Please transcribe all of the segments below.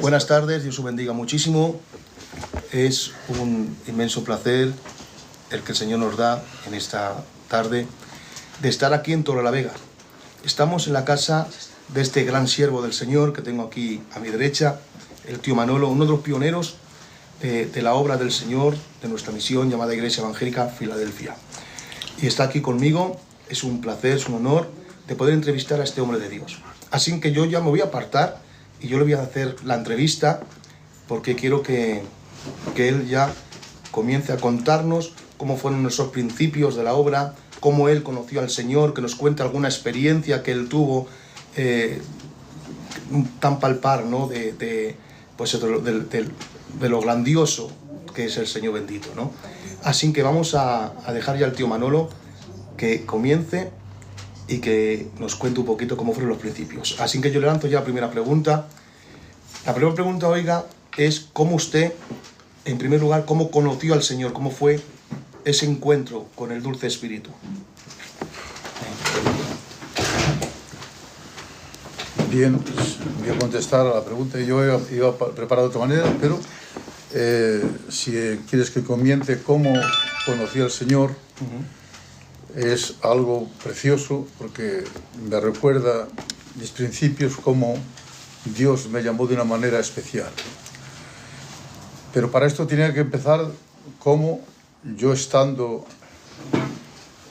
Buenas tardes, Dios os bendiga muchísimo. Es un inmenso placer el que el Señor nos da en esta tarde de estar aquí en Torrelavega. Estamos en la casa de este gran siervo del Señor que tengo aquí a mi derecha, el tío Manolo, uno de los pioneros de la obra del Señor, de nuestra misión llamada Iglesia Evangélica Filadelfia. Y está aquí conmigo, es un placer, es un honor de poder entrevistar a este hombre de Dios. Así que yo ya me voy a apartar y yo le voy a hacer la entrevista porque quiero que él ya comience a contarnos cómo fueron nuestros principios de la obra, cómo él conoció al Señor, que nos cuente alguna experiencia que él tuvo tan palpar, ¿no? de lo grandioso que es el Señor bendito, ¿no? Así que vamos a dejar ya al tío Manolo que comience y que nos cuente un poquito cómo fueron los principios. Así que yo le lanzo ya la primera pregunta. La primera pregunta, oiga, es cómo usted, en primer lugar, cómo conoció al Señor, cómo fue ese encuentro con el dulce Espíritu. Bien, pues voy a contestar a la pregunta. Yo iba preparado de otra manera, pero si quieres que comience cómo conocí al Señor, es algo precioso porque me recuerda mis principios, cómo Dios me llamó de una manera especial. Pero para esto tenía que empezar como yo estando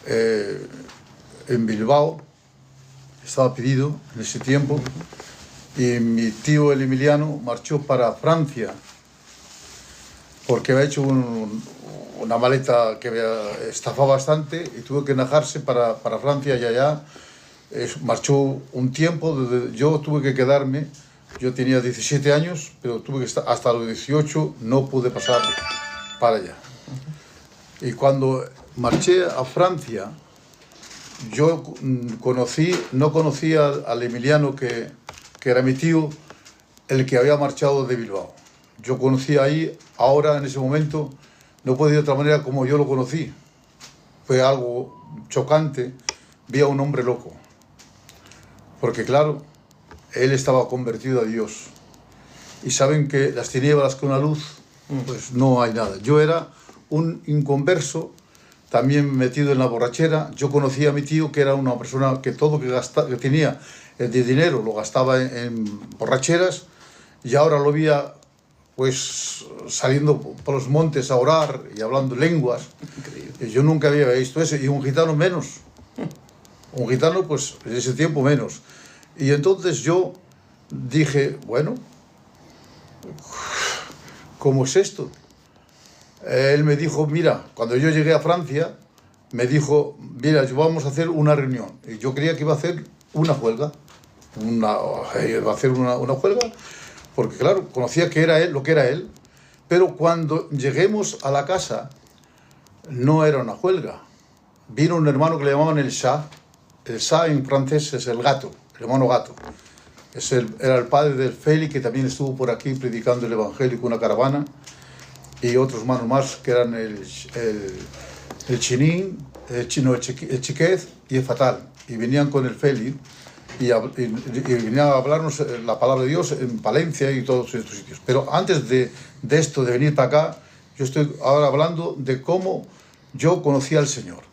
en Bilbao, estaba pedido en ese tiempo, y mi tío el Emiliano marchó para Francia porque había hecho una maleta que estafaba bastante y tuvo que najarse para Francia y allá marchó un tiempo. Yo tuve que quedarme, yo tenía 17 años, pero tuve que estar hasta los 18, no pude pasar para allá. Y cuando marché a Francia, yo no conocía al Emiliano, que era mi tío, el que había marchado de Bilbao. Yo conocí ahí, ahora en ese momento, no puede ir de otra manera como yo lo conocí. Fue algo chocante, vi a un hombre loco. Porque claro, él estaba convertido a Dios. Y saben que las tinieblas con la luz, pues no hay nada. Yo era un inconverso, también metido en la borrachera. Yo conocía a mi tío, que era una persona que todo que tenía de dinero lo gastaba en borracheras, y ahora lo veía pues saliendo por los montes a orar y hablando lenguas. Increíble. Yo nunca había visto eso, y un gitano menos. Un gitano, pues en ese tiempo menos. Y entonces yo dije, bueno, ¿cómo es esto? Él me dijo, mira, cuando yo llegué a Francia, me dijo, mira, vamos a hacer una reunión. Y yo creía que iba a hacer una huelga. Iba a hacer una huelga, porque claro, conocía que era él, lo que era él. Pero cuando lleguemos a la casa, no era una huelga. Vino un hermano que le llamaban el Shah. El Shah en francés es el gato, el hermano gato. Era el padre del Félix, que también estuvo por aquí predicando el Evangelio con una caravana. Y otros hermanos más, que eran el Chinín, el Chiquez y el Fatal. Y venían con el Félix y venían a hablarnos la palabra de Dios en Palencia y todos estos sitios. Pero antes de esto, de venir para acá, yo estoy ahora hablando de cómo yo conocí al Señor.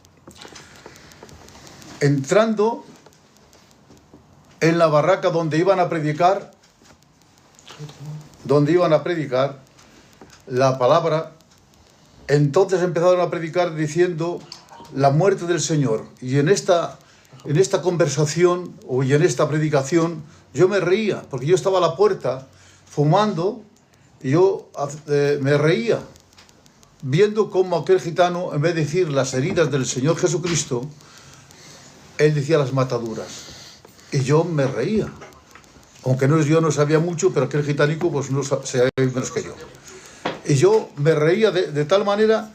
Entrando en la barraca donde iban a predicar la palabra, entonces empezaron a predicar diciendo la muerte del Señor. Y en esta conversación y en esta predicación yo me reía, porque yo estaba a la puerta fumando y yo me reía viendo cómo aquel gitano, en vez de decir las heridas del Señor Jesucristo, él decía las mataduras. Y yo me reía, aunque yo no sabía mucho, pero aquel gitanico pues no sabía menos que yo. Y yo me reía de tal manera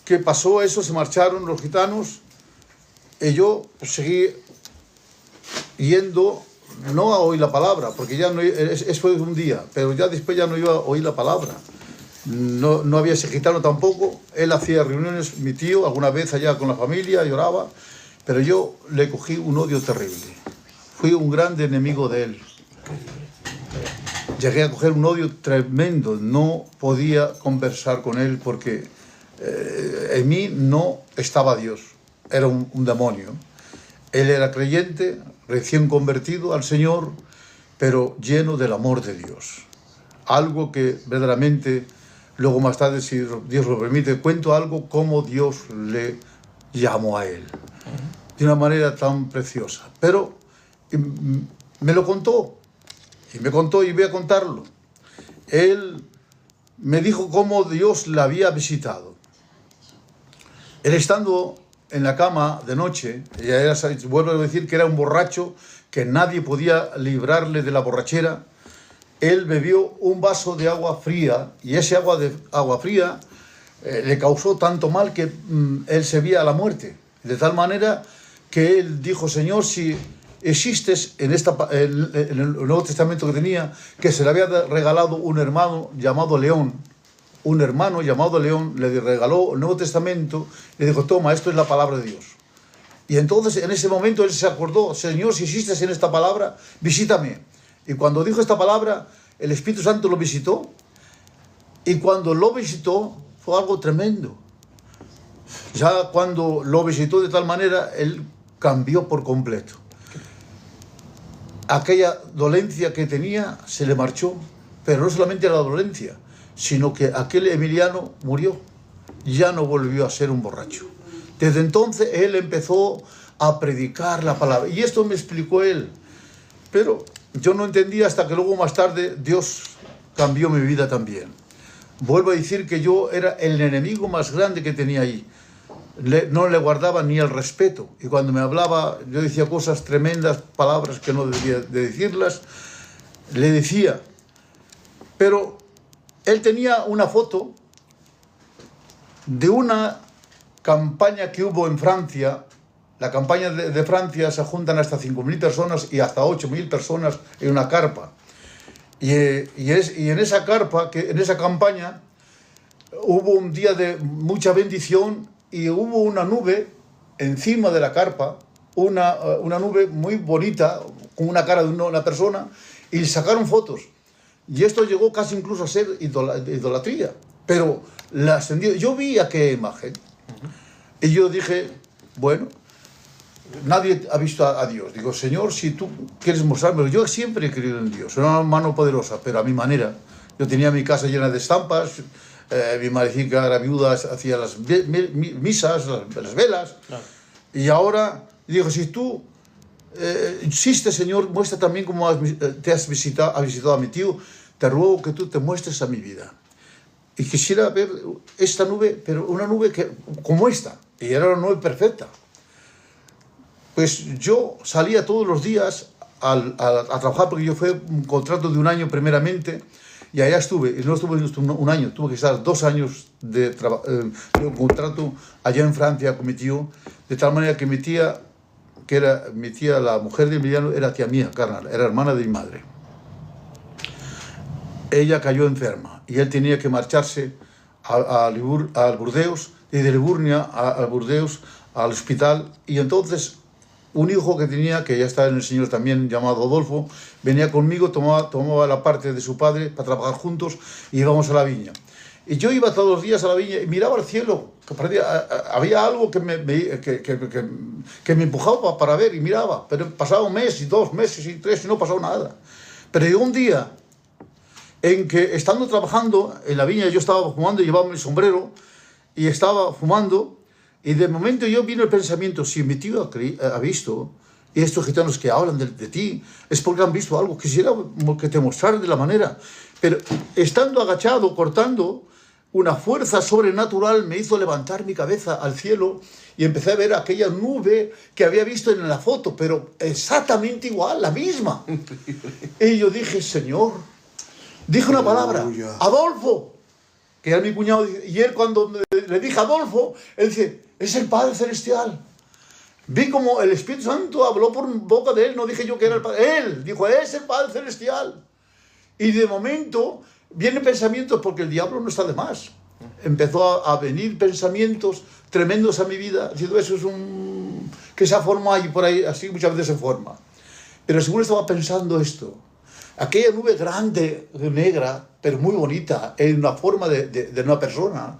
que pasó eso, se marcharon los gitanos, y yo seguí yendo, no a oír la palabra, porque ya no, eso fue un día, pero ya después ya no iba a oír la palabra. No había ese gitano tampoco. Él hacía reuniones, mi tío, alguna vez allá con la familia, lloraba, pero yo le cogí un odio terrible. Fui un grande enemigo de él. llegué a coger un odio tremendo. No podía conversar con él porque en mí no estaba Dios, era un demonio. Él era creyente, recién convertido al Señor, pero lleno del amor de Dios. Algo que verdaderamente, luego más tarde, si Dios lo permite, cuento algo como Dios le llamó a él, de una manera tan preciosa. Pero me lo contó, y me contó, y voy a contarlo. Él me dijo cómo Dios la había visitado. Él estando en la cama de noche, vuelvo a decir que era un borracho, que nadie podía librarle de la borrachera. Él bebió un vaso de agua fría, y ese agua fría le causó tanto mal que él se veía a la muerte. De tal manera que él dijo: Señor, si existes en el Nuevo Testamento que tenía, que se le había regalado un hermano llamado León, le regaló el Nuevo Testamento, le dijo: toma, esto es la palabra de Dios. Y entonces en ese momento él se acordó: Señor, si existes en esta palabra, visítame. Y cuando dijo esta palabra, el Espíritu Santo lo visitó, y cuando lo visitó fue algo tremendo. Ya cuando lo visitó de tal manera, él cambió por completo. Aquella dolencia que tenía se le marchó, pero no solamente la dolencia, sino que aquel Emiliano murió, ya no volvió a ser un borracho. Desde entonces él empezó a predicar la palabra, y esto me explicó él, pero yo no entendía hasta que luego más tarde Dios cambió mi vida también. Vuelvo a decir que yo era el enemigo más grande que tenía ahí. No le guardaba ni el respeto, y cuando me hablaba yo decía cosas tremendas, palabras que no debía de decirlas, le decía. Pero él tenía una foto de una campaña que hubo en Francia. La campaña de Francia se juntan hasta 5.000 personas y hasta 8.000 personas en una carpa. Y en esa carpa, en esa campaña, hubo un día de mucha bendición, y hubo una nube encima de la carpa, una nube muy bonita, con una cara de una persona, y sacaron fotos. Y esto llegó casi incluso a ser idolatría. Pero la ascendió. Yo vi aquella imagen, y yo dije: bueno, nadie ha visto a Dios. Digo: Señor, si tú quieres mostrármelo. Yo siempre he creído en Dios, era una mano poderosa, pero a mi manera. Yo tenía mi casa llena de estampas, mi madrecita era viuda, hacía las misas, las velas. Claro. Y ahora digo: si tú existes, Señor, muestra también cómo has visitado a mi tío. Te ruego que tú te muestres a mi vida. Y quisiera ver esta nube, pero una nube como esta. Y era una nube perfecta. Pues yo salía todos los días a trabajar, porque yo fue un contrato de 1 año primeramente, y allá estuve. Y no estuve 1 año, tuve que estar 2 años de un contrato allá en Francia con mi tío, de tal manera que mi tía, la mujer de Emiliano, era tía mía, carnal, era hermana de mi madre. Ella cayó enferma y él tenía que marcharse al Burdeos, y de Liburnia al Burdeos, al hospital. Y entonces un hijo que tenía, que ya estaba en el Señor también, llamado Adolfo, venía conmigo, tomaba la parte de su padre para trabajar juntos, y íbamos a la viña. Y yo iba todos los días a la viña y miraba al cielo, que había algo que me empujaba para ver, y miraba, pero pasaba 1 mes, y 2 meses, y 3, y no pasaba nada. Pero llegó un día en que, estando trabajando en la viña, yo estaba fumando, llevaba mi sombrero, y estaba fumando, y de momento yo vino el pensamiento: si mi tío ha visto, y estos gitanos que hablan de ti, es porque han visto algo. Quisiera que te mostraran de la manera. Pero estando agachado, cortando, una fuerza sobrenatural me hizo levantar mi cabeza al cielo, y empecé a ver aquella nube que había visto en la foto, pero exactamente igual, la misma. Y yo dije: Señor, dije una palabra: Adolfo, que era mi cuñado, y él, cuando le dije Adolfo, él dice: es el Padre Celestial. Vi como el Espíritu Santo habló por boca de él, no dije yo que era el Padre. Él dijo: es el Padre Celestial. Y de momento vienen pensamientos, porque el diablo no está de más. Empezó a venir pensamientos tremendos a mi vida, diciendo: eso es que se ha formado ahí por ahí, así muchas veces se forma. Pero según estaba pensando esto, aquella nube grande, negra, pero muy bonita, en la forma de una persona,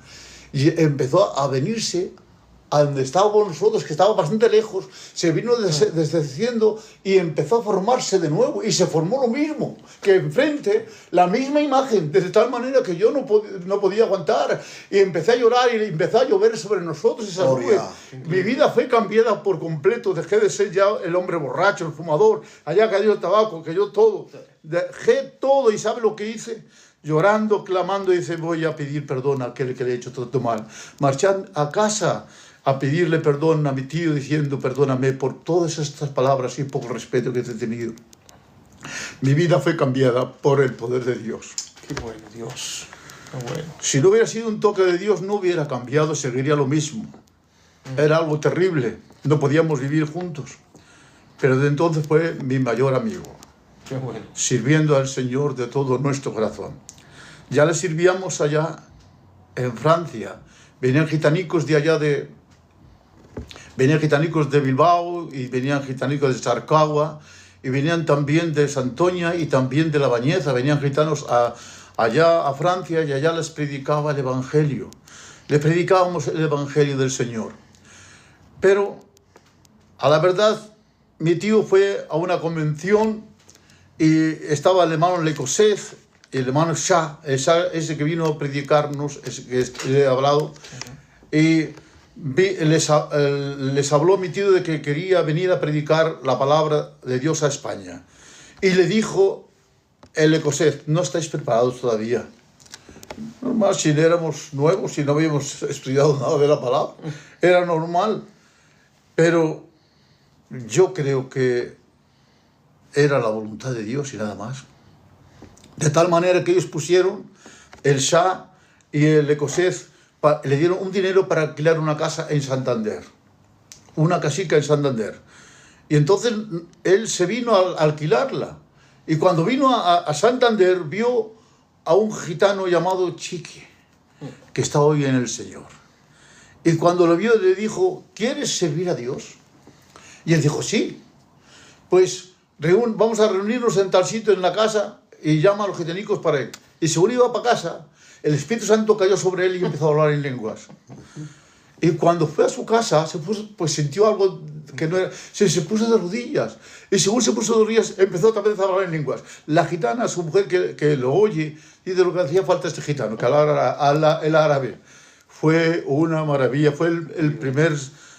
y empezó a venirse a donde estábamos nosotros, que estaba bastante lejos, se vino desciendo y empezó a formarse de nuevo, y se formó lo mismo, que enfrente, la misma imagen, de tal manera que yo no podía aguantar, y empecé a llorar, y empezó a llover sobre nosotros esas nubes. Mi vida fue cambiada por completo, dejé de ser ya el hombre borracho, el fumador, allá cayó el tabaco, cayó todo, dejé todo, y ¿sabe lo que hice? Llorando, clamando, dice, voy a pedir perdón a aquel que le he hecho tanto mal. Marché a casa a pedirle perdón a mi tío, diciendo, perdóname por todas estas palabras y poco respeto que te he tenido. Mi vida fue cambiada por el poder de Dios. Qué bueno, Dios. Qué bueno. Si no hubiera sido un toque de Dios, no hubiera cambiado, seguiría lo mismo. Era algo terrible, no podíamos vivir juntos. Pero desde entonces fue mi mayor amigo. Qué bueno. Sirviendo al Señor de todo nuestro corazón. Ya le servíamos allá en Francia. Venían gitanicos de allá Venían gitanicos de Bilbao, y venían gitanicos de Sarcagua, y venían también de Santoña y también de La Bañeza. Venían gitanos allá a Francia, y allá les predicaba el Evangelio. Le predicábamos el Evangelio del Señor. Pero, a la verdad, mi tío fue a una convención, y estaba el hermano Lecosez, el hermano Shah, ese que vino a predicarnos, ese que le he hablado, y les habló mi tío de que quería venir a predicar la palabra de Dios a España. Y le dijo el Lecosez, no estáis preparados todavía. Normal, si éramos nuevos, si no habíamos estudiado nada de la palabra, era normal. Pero yo creo que era la voluntad de Dios y nada más. De tal manera que ellos pusieron, el Shah y el Lecosez, le dieron un dinero para alquilar una casa en Santander, una casica en Santander. Y entonces él se vino a alquilarla. Y cuando vino a Santander, vio a un gitano llamado Chique, que está hoy en el Señor. Y cuando lo vio, le dijo, ¿quieres servir a Dios? Y él dijo, sí. Pues vamos a reunirnos en tal sitio en la casa, y llama a los gitanicos para él. Y según iba para casa, el Espíritu Santo cayó sobre él y empezó a hablar en lenguas. Y cuando fue a su casa, pues sintió algo que no era... Se puso de rodillas. Y según se puso de rodillas, empezó también a hablar en lenguas. La gitana, su mujer que lo oye, dice lo que hacía falta este gitano, que hablara el árabe. Fue una maravilla. Fue el primer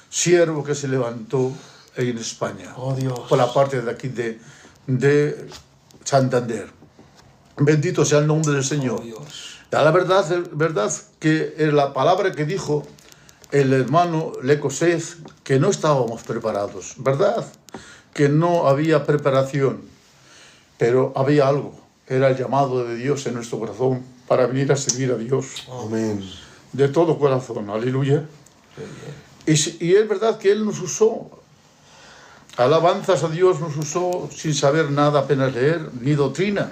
siervo que se levantó en España. Oh, Dios. Por la parte de aquí de Santander. Bendito sea el nombre del Señor. Oh, Dios. La verdad que la palabra que dijo el hermano Lecosez, que no estábamos preparados, ¿verdad? Que no había preparación, pero había algo, era el llamado de Dios en nuestro corazón para venir a servir a Dios. Amén. De todo corazón, aleluya. Y es verdad que Él nos usó, alabanzas a Dios, nos usó sin saber nada, apenas leer, ni doctrina.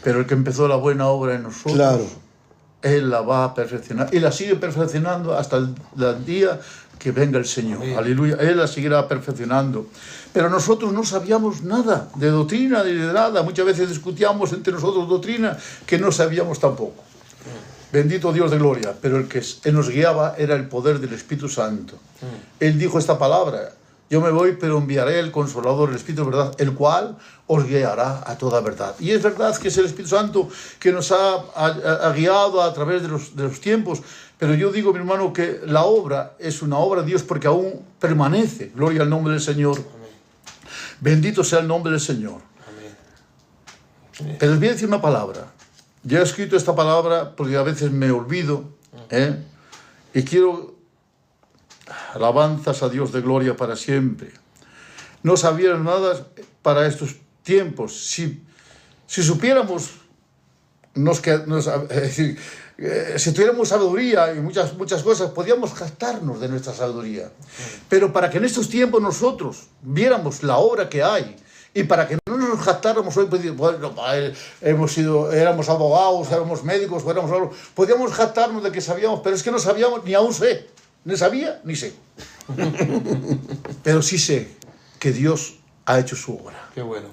Pero el que empezó la buena obra en nosotros, Claro. Él la va a perfeccionar. Y la sigue perfeccionando hasta el día que venga el Señor. Amén. Aleluya. Él la seguirá perfeccionando. Pero nosotros no sabíamos nada de doctrina ni de nada. Muchas veces discutíamos entre nosotros doctrina que no sabíamos tampoco. Bendito Dios de gloria. Pero el que nos guiaba era el poder del Espíritu Santo. Él dijo esta palabra. Yo me voy, pero enviaré el Consolador, el Espíritu de verdad, el cual os guiará a toda verdad. Y es verdad que es el Espíritu Santo que nos ha guiado a través de los tiempos, pero yo digo, mi hermano, que la obra es una obra de Dios porque aún permanece. Gloria al nombre del Señor. Amén. Bendito sea el nombre del Señor. Amén. Pero les voy a decir una palabra. Ya he escrito esta palabra porque a veces me olvido, y quiero... Alabanzas a Dios de gloria para siempre. No sabían nada para estos tiempos. Si supiéramos, es decir, si tuviéramos sabiduría y muchas cosas, podíamos jactarnos de nuestra sabiduría. Pero para que en estos tiempos nosotros viéramos la obra que hay, y para que no nos jactáramos hoy, bueno, éramos abogados, éramos médicos, éramos algo, podíamos jactarnos de que sabíamos, pero es que no sabíamos, ni aún sé. Ni sabía, ni sé. Pero sí sé que Dios ha hecho su obra. Qué bueno.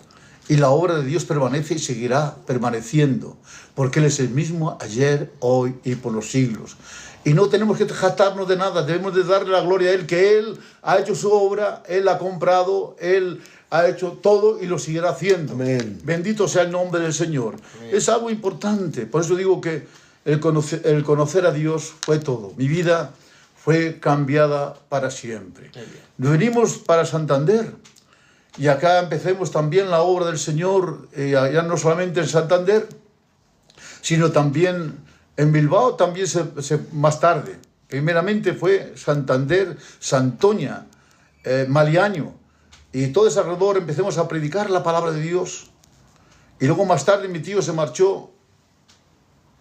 Y la obra de Dios permanece y seguirá permaneciendo, porque Él es el mismo ayer, hoy y por los siglos. Y no tenemos que jactarnos de nada, debemos de darle la gloria a Él, que Él ha hecho su obra, Él ha comprado, Él ha hecho todo y lo seguirá haciendo. Amén. Bendito sea el nombre del Señor. Amén. Es algo importante, por eso digo que el conocer a Dios fue todo. Mi vida fue cambiada para siempre. Venimos para Santander. Y acá empecemos también la obra del Señor, ya no solamente en Santander, sino también en Bilbao, también más tarde. Primeramente fue Santander, Santoña, Maliaño, y todo ese alrededor empecemos a predicar la palabra de Dios. Y luego más tarde mi tío se marchó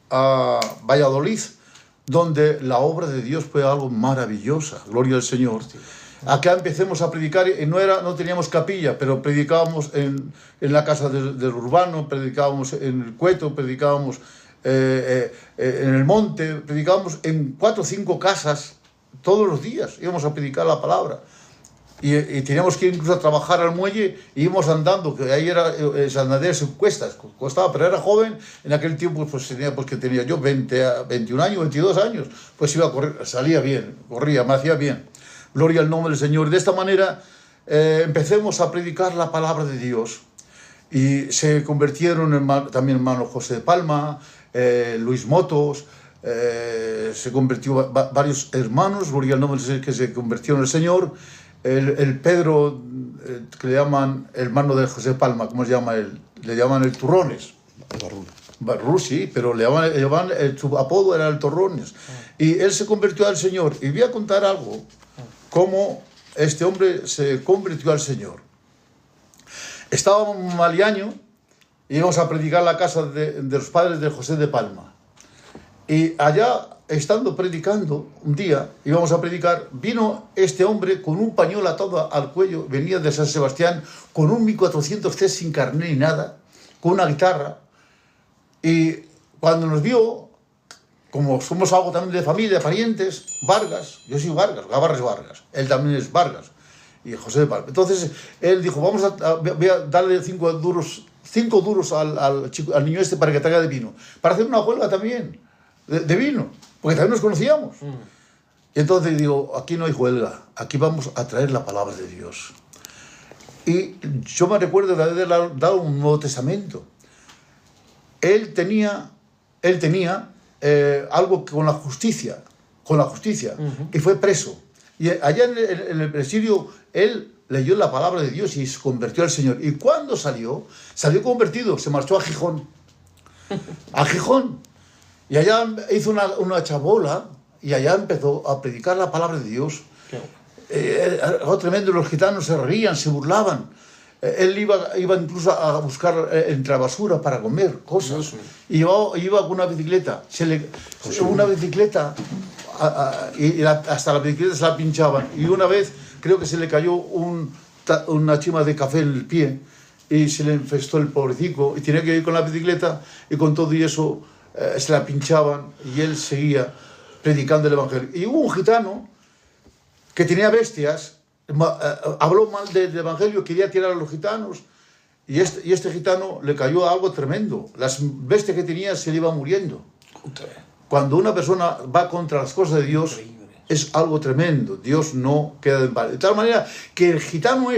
a Valladolid, donde la obra de Dios fue algo maravillosa, gloria al Señor. Acá empecemos a predicar, y no teníamos capilla, pero predicábamos en la casa del urbano, predicábamos en el Cueto, predicábamos en el monte, predicábamos en 4 o 5 casas todos los días, íbamos a predicar la palabra. Y teníamos que ir incluso a trabajar al muelle, y íbamos andando, que ahí era Santander sin cuestas, costaba, pero era joven, en aquel tiempo pues que tenía yo 21 años, 22 años, pues iba a correr, salía bien, corría, me hacía bien. Gloria al nombre del Señor. De esta manera empecemos a predicar la palabra de Dios. Y se convirtieron también hermano José de Palma, Luis Motos, se convirtió varios hermanos, gloria al nombre del Señor, que se convirtieron en el Señor. El Pedro, que le llaman hermano de José de Palma, ¿cómo se llama él? Le llaman el Turrones. Barrú, sí, pero su apodo era el Torrones. Y él se convirtió al Señor. Y voy a contar algo, cómo este hombre se convirtió al Señor. Estábamos en Maliaño, íbamos a predicar la casa de los padres de José de Palma. Y allá, estando predicando, un día íbamos a predicar, vino este hombre con un pañuelo atado al cuello, venía de San Sebastián, con un 1400C sin carné ni nada, con una guitarra. Y cuando nos vio, como somos algo también de familia, parientes, Vargas, yo soy Vargas, Gavarra es Vargas, él también es Vargas, y José de Palma. Entonces él dijo, voy a darle 5 duros al niño este para que traiga de vino, para hacer una huelga también de vino, porque también nos conocíamos. Y entonces digo, aquí no hay huelga, aquí vamos a traer la palabra de Dios. Y yo me recuerdo de haber dado un Nuevo Testamento. Él tenía algo con la justicia, y fue preso. Y allá en el presidio, él leyó la palabra de Dios y se convirtió al Señor. Y cuando salió convertido, se marchó a Gijón. A Gijón. Y allá hizo una chabola, y allá empezó a predicar la palabra de Dios. Algo tremendo, los gitanos se reían, se burlaban. Él iba incluso a buscar entre la basura para comer cosas. Y iba con una bicicleta. Una bicicleta, y hasta la bicicleta se la pinchaban. Y una vez creo que se le cayó una chima de café en el pie y se le infestó el pobrecito. Y tenía que ir con la bicicleta, y con todo y eso se la pinchaban, y él seguía predicando el Evangelio. Y hubo un gitano que tenía bestias, habló mal del Evangelio, quería tirar a los gitanos, y este gitano le cayó algo tremendo. Las bestias que tenía se le iban muriendo. Cuando una persona va contra las cosas de Dios, es algo tremendo. Dios no queda en paz. De tal manera que el gitano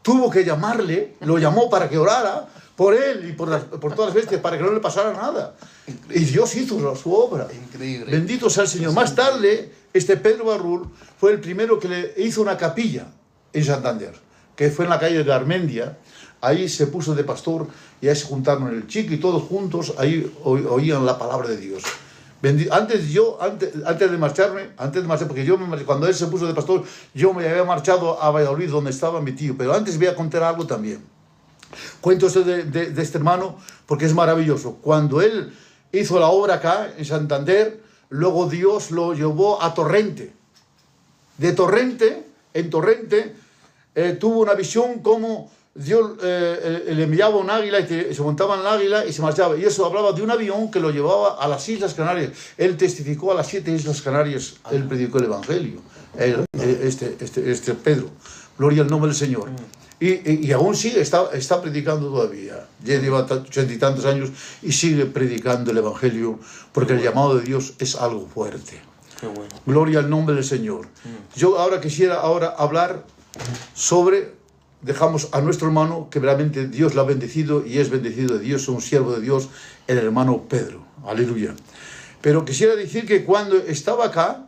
tuvo que llamarle, lo llamó para que orara por él y por todas las bestias, para que no le pasara nada. Increíble. Y Dios hizo su obra. Increíble. Bendito sea el Señor. Más tarde, Pedro Barrul fue el primero que le hizo una capilla en Santander, que fue en la calle de Garmendia. Ahí se puso de pastor, y ahí se juntaron el chico y todos juntos, ahí oían la palabra de Dios. Antes de marcharme, porque cuando él se puso de pastor, yo me había marchado a Valladolid, donde estaba mi tío. Pero antes voy a contar algo también. Cuento esto de este hermano porque es maravilloso. Cuando él hizo la obra acá en Santander, luego Dios lo llevó a Torrente. En Torrente tuvo una visión como Dios le enviaba un águila y se montaba en el águila y se marchaba. Y eso hablaba de un avión que lo llevaba a las Islas Canarias. Él testificó a las 7 Islas Canarias, él predicó el Evangelio, este Pedro. Gloria al nombre del Señor. Y aún sigue, está predicando todavía. Ya lleva 80 y tantos años y sigue predicando el Evangelio, porque el llamado de Dios es algo fuerte. Qué bueno. Gloria al nombre del Señor. Yo ahora quisiera hablar sobre, dejamos a nuestro hermano, que realmente Dios lo ha bendecido y es bendecido de Dios, es un siervo de Dios, el hermano Pedro. Aleluya. Pero quisiera decir que cuando estaba acá,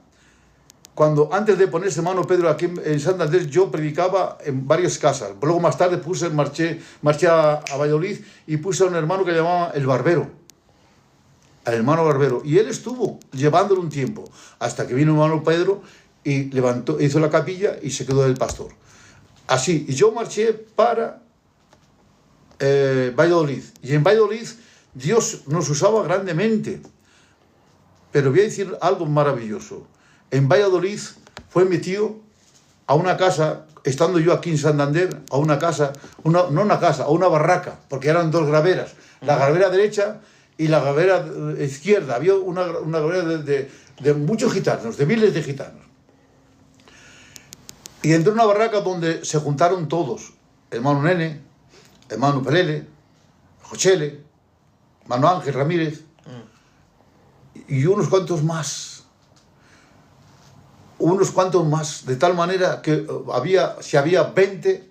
antes de ponerse hermano Pedro aquí en Santander, yo predicaba en varias casas. Luego más tarde marché a Valladolid y puse a un hermano que llamaba el Barbero. Al hermano Barbero. Y él estuvo llevándolo un tiempo, hasta que vino el hermano Pedro y hizo la capilla y se quedó el pastor. Así, y yo marché para Valladolid. Y en Valladolid Dios nos usaba grandemente. Pero voy a decir algo maravilloso. En Valladolid fue mi tío a una casa, estando yo aquí en Santander, a una casa, no una casa, a una barraca, porque eran dos graveras, la gravera derecha y la gravera izquierda. Había una gravera de muchos gitanos, de miles de gitanos. Y entré en una barraca donde se juntaron todos, hermano Nene, hermano Pelele, Jochele, hermano Ángel Ramírez, y unos cuantos más, de tal manera que si había 20,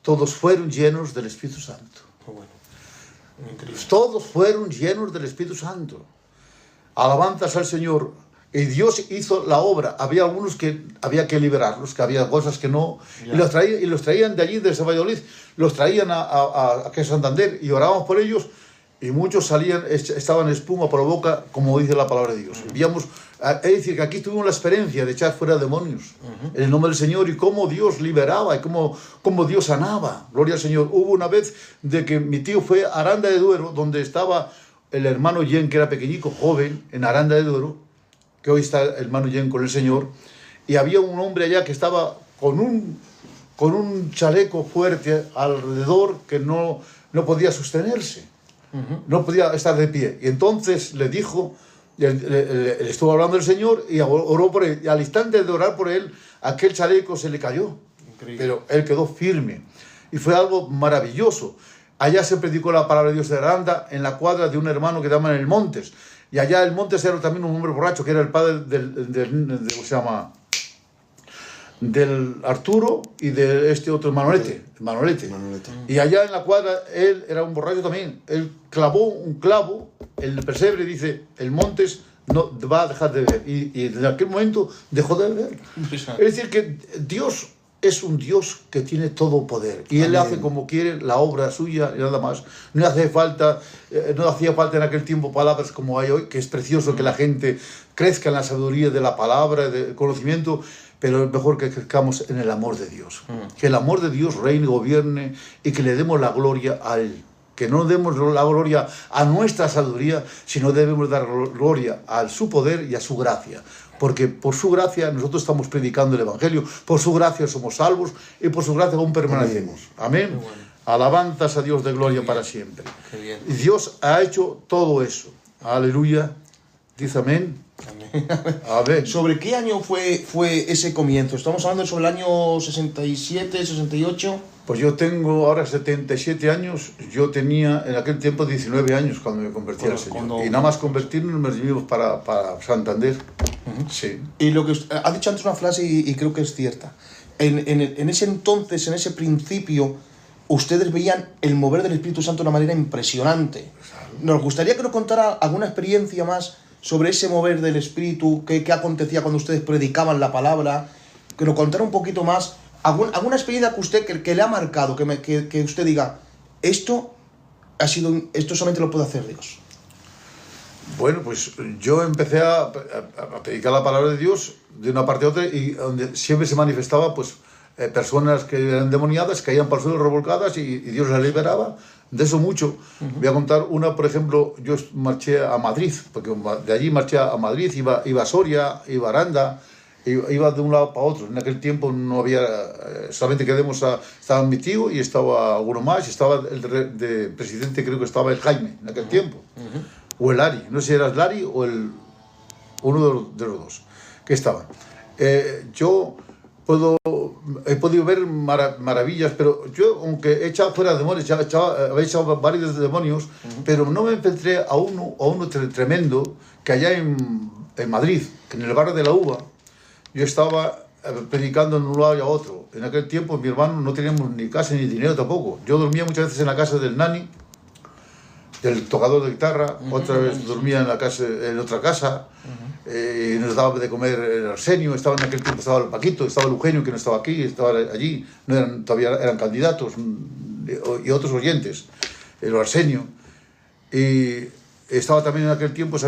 todos fueron llenos del Espíritu Santo. Qué bueno. Increíble. Todos fueron llenos del Espíritu Santo. Alabanzas al Señor. Y Dios hizo la obra. Había algunos que había que liberarlos, que había cosas que no... Y los traían de allí, de Valladolid, los traían aquí a Santander y orábamos por ellos. Y muchos estaban espuma por la boca, como dice la palabra de Dios. Es decir, que aquí tuvimos la experiencia de echar fuera demonios en el nombre del Señor, y cómo Dios liberaba y cómo Dios sanaba. Gloria al Señor. Hubo una vez de que mi tío fue a Aranda de Duero, donde estaba el hermano Yen, que era pequeñico, joven, en Aranda de Duero, que hoy está el hermano Yen con el Señor, y había un hombre allá que estaba con un chaleco fuerte alrededor que no podía sostenerse. No podía estar de pie. Y entonces le dijo, le estuvo hablando el Señor y oró por él. Y al instante de orar por él, aquel chaleco se le cayó. Increíble. Pero él quedó firme. Y fue algo maravilloso. Allá se predicó la palabra de Dios de Aranda, en la cuadra de un hermano que llaman el Montes. Y allá el Montes era también un hombre borracho, que era el padre ¿cómo se llama? Del Arturo y de este otro Manolete. Y allá en la cuadra él era un borracho también. Él clavó un clavo en el pesebre y dice, el Montes no va a dejar de beber. Y en aquel momento dejó de beber. Es decir, que Dios es un Dios que tiene todo poder. Y Él hace como quiere la obra suya y nada más. No hacía falta en aquel tiempo palabras como hay hoy, que es precioso que la gente crezca en la sabiduría de la palabra, del conocimiento, pero es mejor que crezcamos en el amor de Dios. Que el amor de Dios reine y gobierne y que le demos la gloria a Él. Que no demos la gloria a nuestra sabiduría, sino debemos dar gloria a su poder y a su gracia. Porque por su gracia nosotros estamos predicando el Evangelio, por su gracia somos salvos y por su gracia aún permanecemos. Amén. Bueno. Alabanzas a Dios de gloria para siempre. Y Dios ha hecho todo eso. Aleluya. Dice amén. Amén. Amén. ¿Sobre qué año fue ese comienzo? ¿Estamos hablando sobre el año 67, 68? Pues yo tengo ahora 77 años. Yo tenía en aquel tiempo 19 años cuando me convertí al Señor. Y nada más convertirnos nos vinimos para Santander. Sí. Y lo que usted ha dicho antes una frase y creo que es cierta. En ese entonces, en ese principio, ustedes veían el mover del Espíritu Santo de una manera impresionante. Nos gustaría que nos contara alguna experiencia más sobre ese mover del Espíritu, qué acontecía cuando ustedes predicaban la palabra, que nos contara un poquito más, alguna experiencia que usted que le ha marcado, que usted diga, esto solamente lo puede hacer Dios. Bueno, pues yo empecé a predicar la palabra de Dios de una parte a otra, y donde siempre se manifestaba pues personas que eran endemoniadas, caían por el suelo revolcadas y Dios las liberaba. De eso mucho. Voy a contar una, por ejemplo, yo marché a Madrid, porque de allí marché a Madrid, iba a Soria, iba a Aranda, iba de un lado para otro. En aquel tiempo no había, solamente estaba mi tío y estaba alguno más, y estaba de presidente, creo que estaba el Jaime en aquel tiempo, o el Ari, no sé si era el Ari o uno de los dos que estaban. Yo he podido ver maravillas, pero yo, aunque he echado fuera demonios, había echado varios demonios, pero no me encontré a uno tremendo, que allá en Madrid, en el barrio de la Uva, yo estaba predicando en un lado y a otro. En aquel tiempo mi hermano no teníamos ni casa ni dinero tampoco. Yo dormía muchas veces en la casa del nani, del tocador de guitarra, otra vez dormía en otra casa, y nos daba de comer el Arsenio. Estaba en aquel tiempo, estaba el Paquito, estaba el Eugenio, que no estaba aquí, estaba allí, todavía eran candidatos, y otros oyentes, el Arsenio. Y estaba también en aquel tiempo,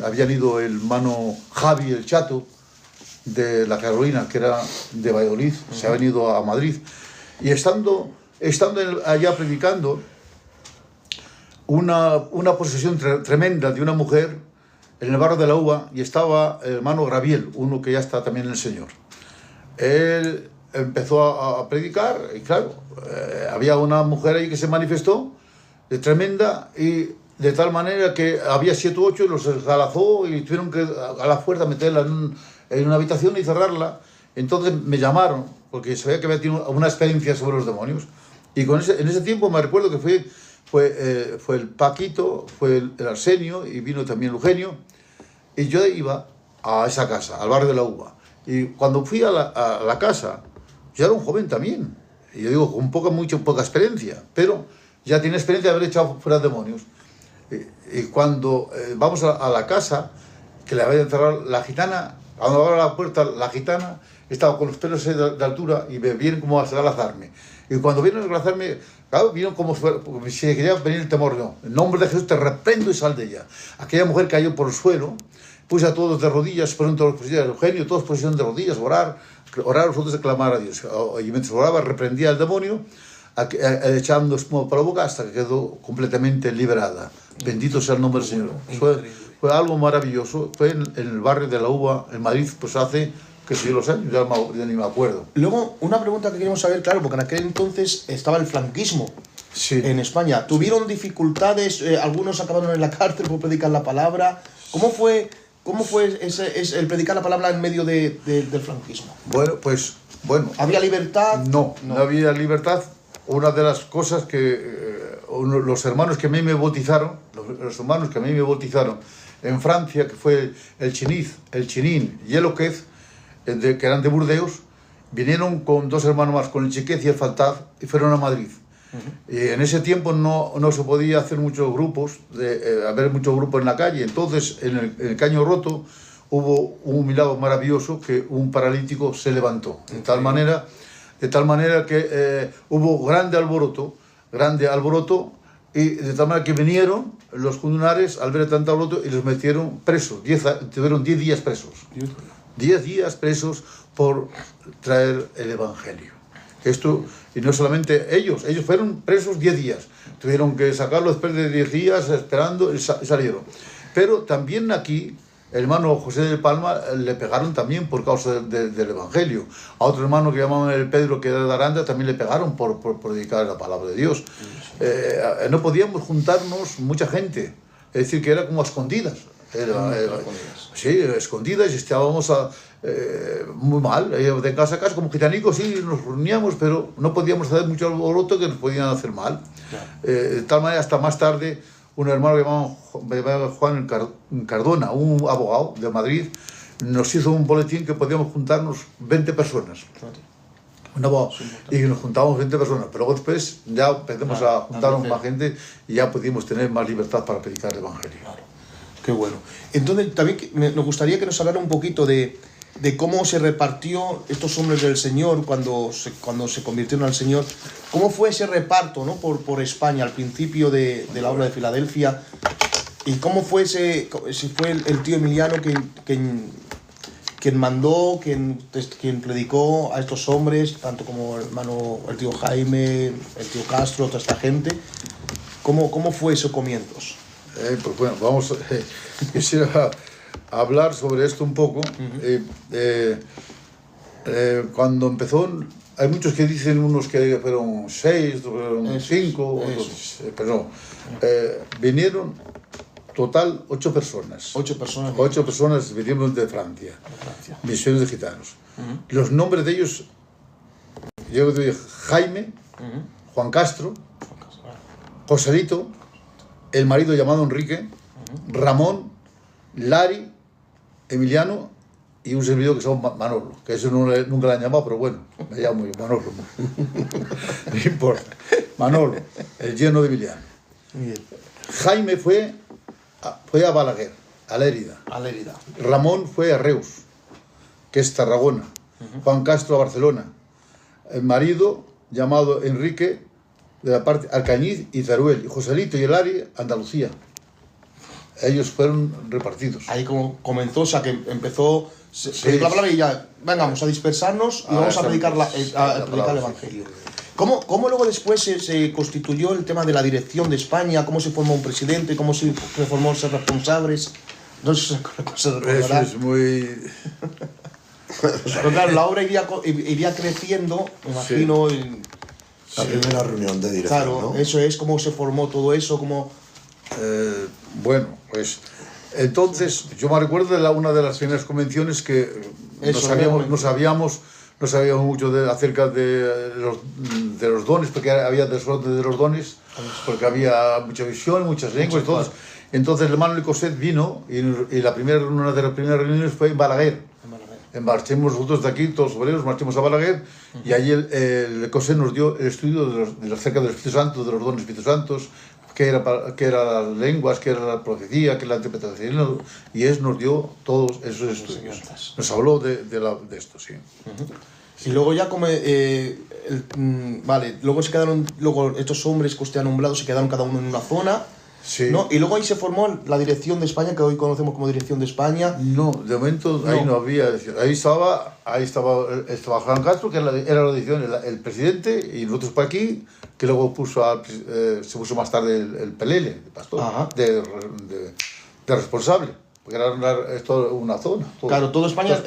habían ido el mano Javi, el Chato, de la Carolina, que era de Valladolid, se habían ido a Madrid. Y estando allá predicando, una posesión tremenda de una mujer en el barrio de la Uva, y estaba el hermano Graviel, uno que ya está también en el Señor. Él empezó a predicar, y claro, había una mujer ahí que se manifestó, tremenda, y de tal manera que había 7 u 8, los esgalazó y tuvieron que a la fuerza meterla en una habitación y cerrarla. Entonces me llamaron, porque sabía que había tenido una experiencia sobre los demonios, y en ese tiempo me recuerdo que fue el Paquito, fue el Arsenio, y vino también Eugenio, y yo iba a esa casa, al barrio de la Uva, y cuando fui a la casa, yo era un joven también, y yo digo, con poca experiencia, pero ya tiene experiencia de haber echado fuera demonios. Y cuando vamos a la casa, que le había encerrado la gitana, cuando abro la puerta, la gitana estaba con los pelos de altura y me vienen como a esgalazarme. Y cuando vienen a esgalazarme, claro, vieron como si quería venir el temor. No, en nombre de Jesús te reprendo y sal de ella. Aquella mujer cayó por el suelo, puse a todos de rodillas, fueron todos los presidentes de Eugenio, todos pusieron de rodillas, orar nosotros a clamar a Dios. Y mientras oraba, reprendía al demonio, echando espuma por la boca hasta que quedó completamente liberada. Bendito sea el nombre del Señor. Fue algo maravilloso. Fue en el barrio de la Uva, en Madrid, pues hace, que sé yo, los años, ya ni me acuerdo. Luego, una pregunta que queremos saber, claro, porque en aquel entonces estaba el franquismo en España. ¿Tuvieron dificultades? Algunos acabaron en la cárcel por predicar la palabra. ¿Cómo fue el predicar la palabra en medio del franquismo? Bueno. ¿Había libertad? No había libertad. Una de las cosas que los hermanos que a mí me bautizaron, en Francia, que fue el Chinin y el Oquez, que eran de Burdeos, vinieron con 2 hermanos más, con el Chiquez y el Faltaz, y fueron a Madrid. Y en ese tiempo no se podía hacer muchos grupos, haber muchos grupos en la calle. Entonces, en el Caño Roto hubo un milagro maravilloso, que un paralítico se levantó. De tal manera que hubo grande alboroto, y de tal manera que vinieron los comunares al ver tanto alboroto y los metieron presos. Tuvieron 10 días presos. 10 días presos por traer el Evangelio. Y no solamente ellos fueron presos 10 días. Tuvieron que sacarlo después de 10 días esperando y salieron. Pero también aquí, el hermano José de Palma, le pegaron también por causa del Evangelio. A otro hermano que llamaban el Pedro, que era de Aranda, también le pegaron por predicar la palabra de Dios. No podíamos juntarnos mucha gente, es decir, que era como a escondidas. Sí, escondidas, y estábamos muy mal, de casa a casa, como gitanicos, sí, nos reuníamos, pero no podíamos hacer mucho alboroto, que nos podían hacer mal. De tal manera, hasta más tarde, un hermano que llamaba Juan Cardona, un abogado de Madrid, nos hizo un boletín que podíamos juntarnos 20 personas. Y nos juntábamos 20 personas, pero luego después ya empezamos a juntarnos más gente y ya pudimos tener más libertad para predicar el Evangelio. Claro. Qué bueno. Entonces, también nos gustaría que nos hablara un poquito de cómo se repartió estos hombres del Señor cuando se convirtieron al Señor. ¿Cómo fue ese reparto, ¿no? por España al principio de la obra de Filadelfia? ¿Y cómo fue si fue el tío Emiliano quien mandó, quien predicó a estos hombres, tanto como el tío Jaime, el tío Castro, toda esta gente? ¿Cómo fue esos comienzos? Pues bueno, quisiera hablar sobre esto un poco. Cuando empezó, hay muchos que dicen, unos que fueron 6, otros fueron 5, otros, pero no. Vinieron total 8 personas. 8 personas. 8 personas vinieron de Francia. Misiones de gitanos. Los nombres de ellos, yo digo Jaime, Juan Castro, Joselito, el marido llamado Enrique, Ramón, Lari, Emiliano y un servidor que se llama Manolo, que eso nunca le han llamado, pero bueno, me llamo yo, Manolo. No importa. Manolo, el yerno de Emiliano. Jaime fue a Balaguer, a Lérida. Ramón fue a Reus, que es Tarragona. Juan Castro a Barcelona. El marido llamado Enrique, de la parte Alcañiz y Teruel. Y Joselito y el Ari, Andalucía. Ellos fueron repartidos. Ahí como comenzó, o sea, que empezó... la palabra y ya, vengamos a dispersarnos y vamos a predicar, predicar el Evangelio. ¿Cómo luego después se constituyó el tema de la dirección de España? ¿Cómo se formó un presidente? ¿Cómo se formó ser responsables? No sé si se recordará. Eso es muy... Pero claro, la obra iría creciendo, me imagino. La primera reunión de dirección, claro, ¿no? eso es, cómo se formó todo eso, cómo... bueno, pues entonces yo me recuerdo de una de las primeras convenciones que no sabíamos mucho acerca de los dones, porque había desorden de los dones, porque había mucha visión, muchas lenguas, entonces el hermano Lecoset vino y una de las primeras reuniones fue en Balaguer. Marchemos nosotros de aquí, todos los obreros, marchemos a Balaguer, y allí el Lecoset nos dio el estudio acerca del Espíritu Santo, de los dones Espíritu Santos, qué era las lenguas, qué era la profecía, qué era la interpretación, y él nos dio todos esos estudios. Nos habló de esto, sí. Y luego ya luego se quedaron, estos hombres que usted ha nombrado se quedaron cada uno en una zona, sí. ¿no? Y luego ahí se formó la dirección de España, que hoy conocemos como dirección de España. No, de momento ahí no había, ahí estaba Juan Castro, que era la dirección, el presidente, y nosotros para aquí, que luego se puso más tarde el Pelele, el pastor, de responsable. Porque era esto una zona. Claro, todo España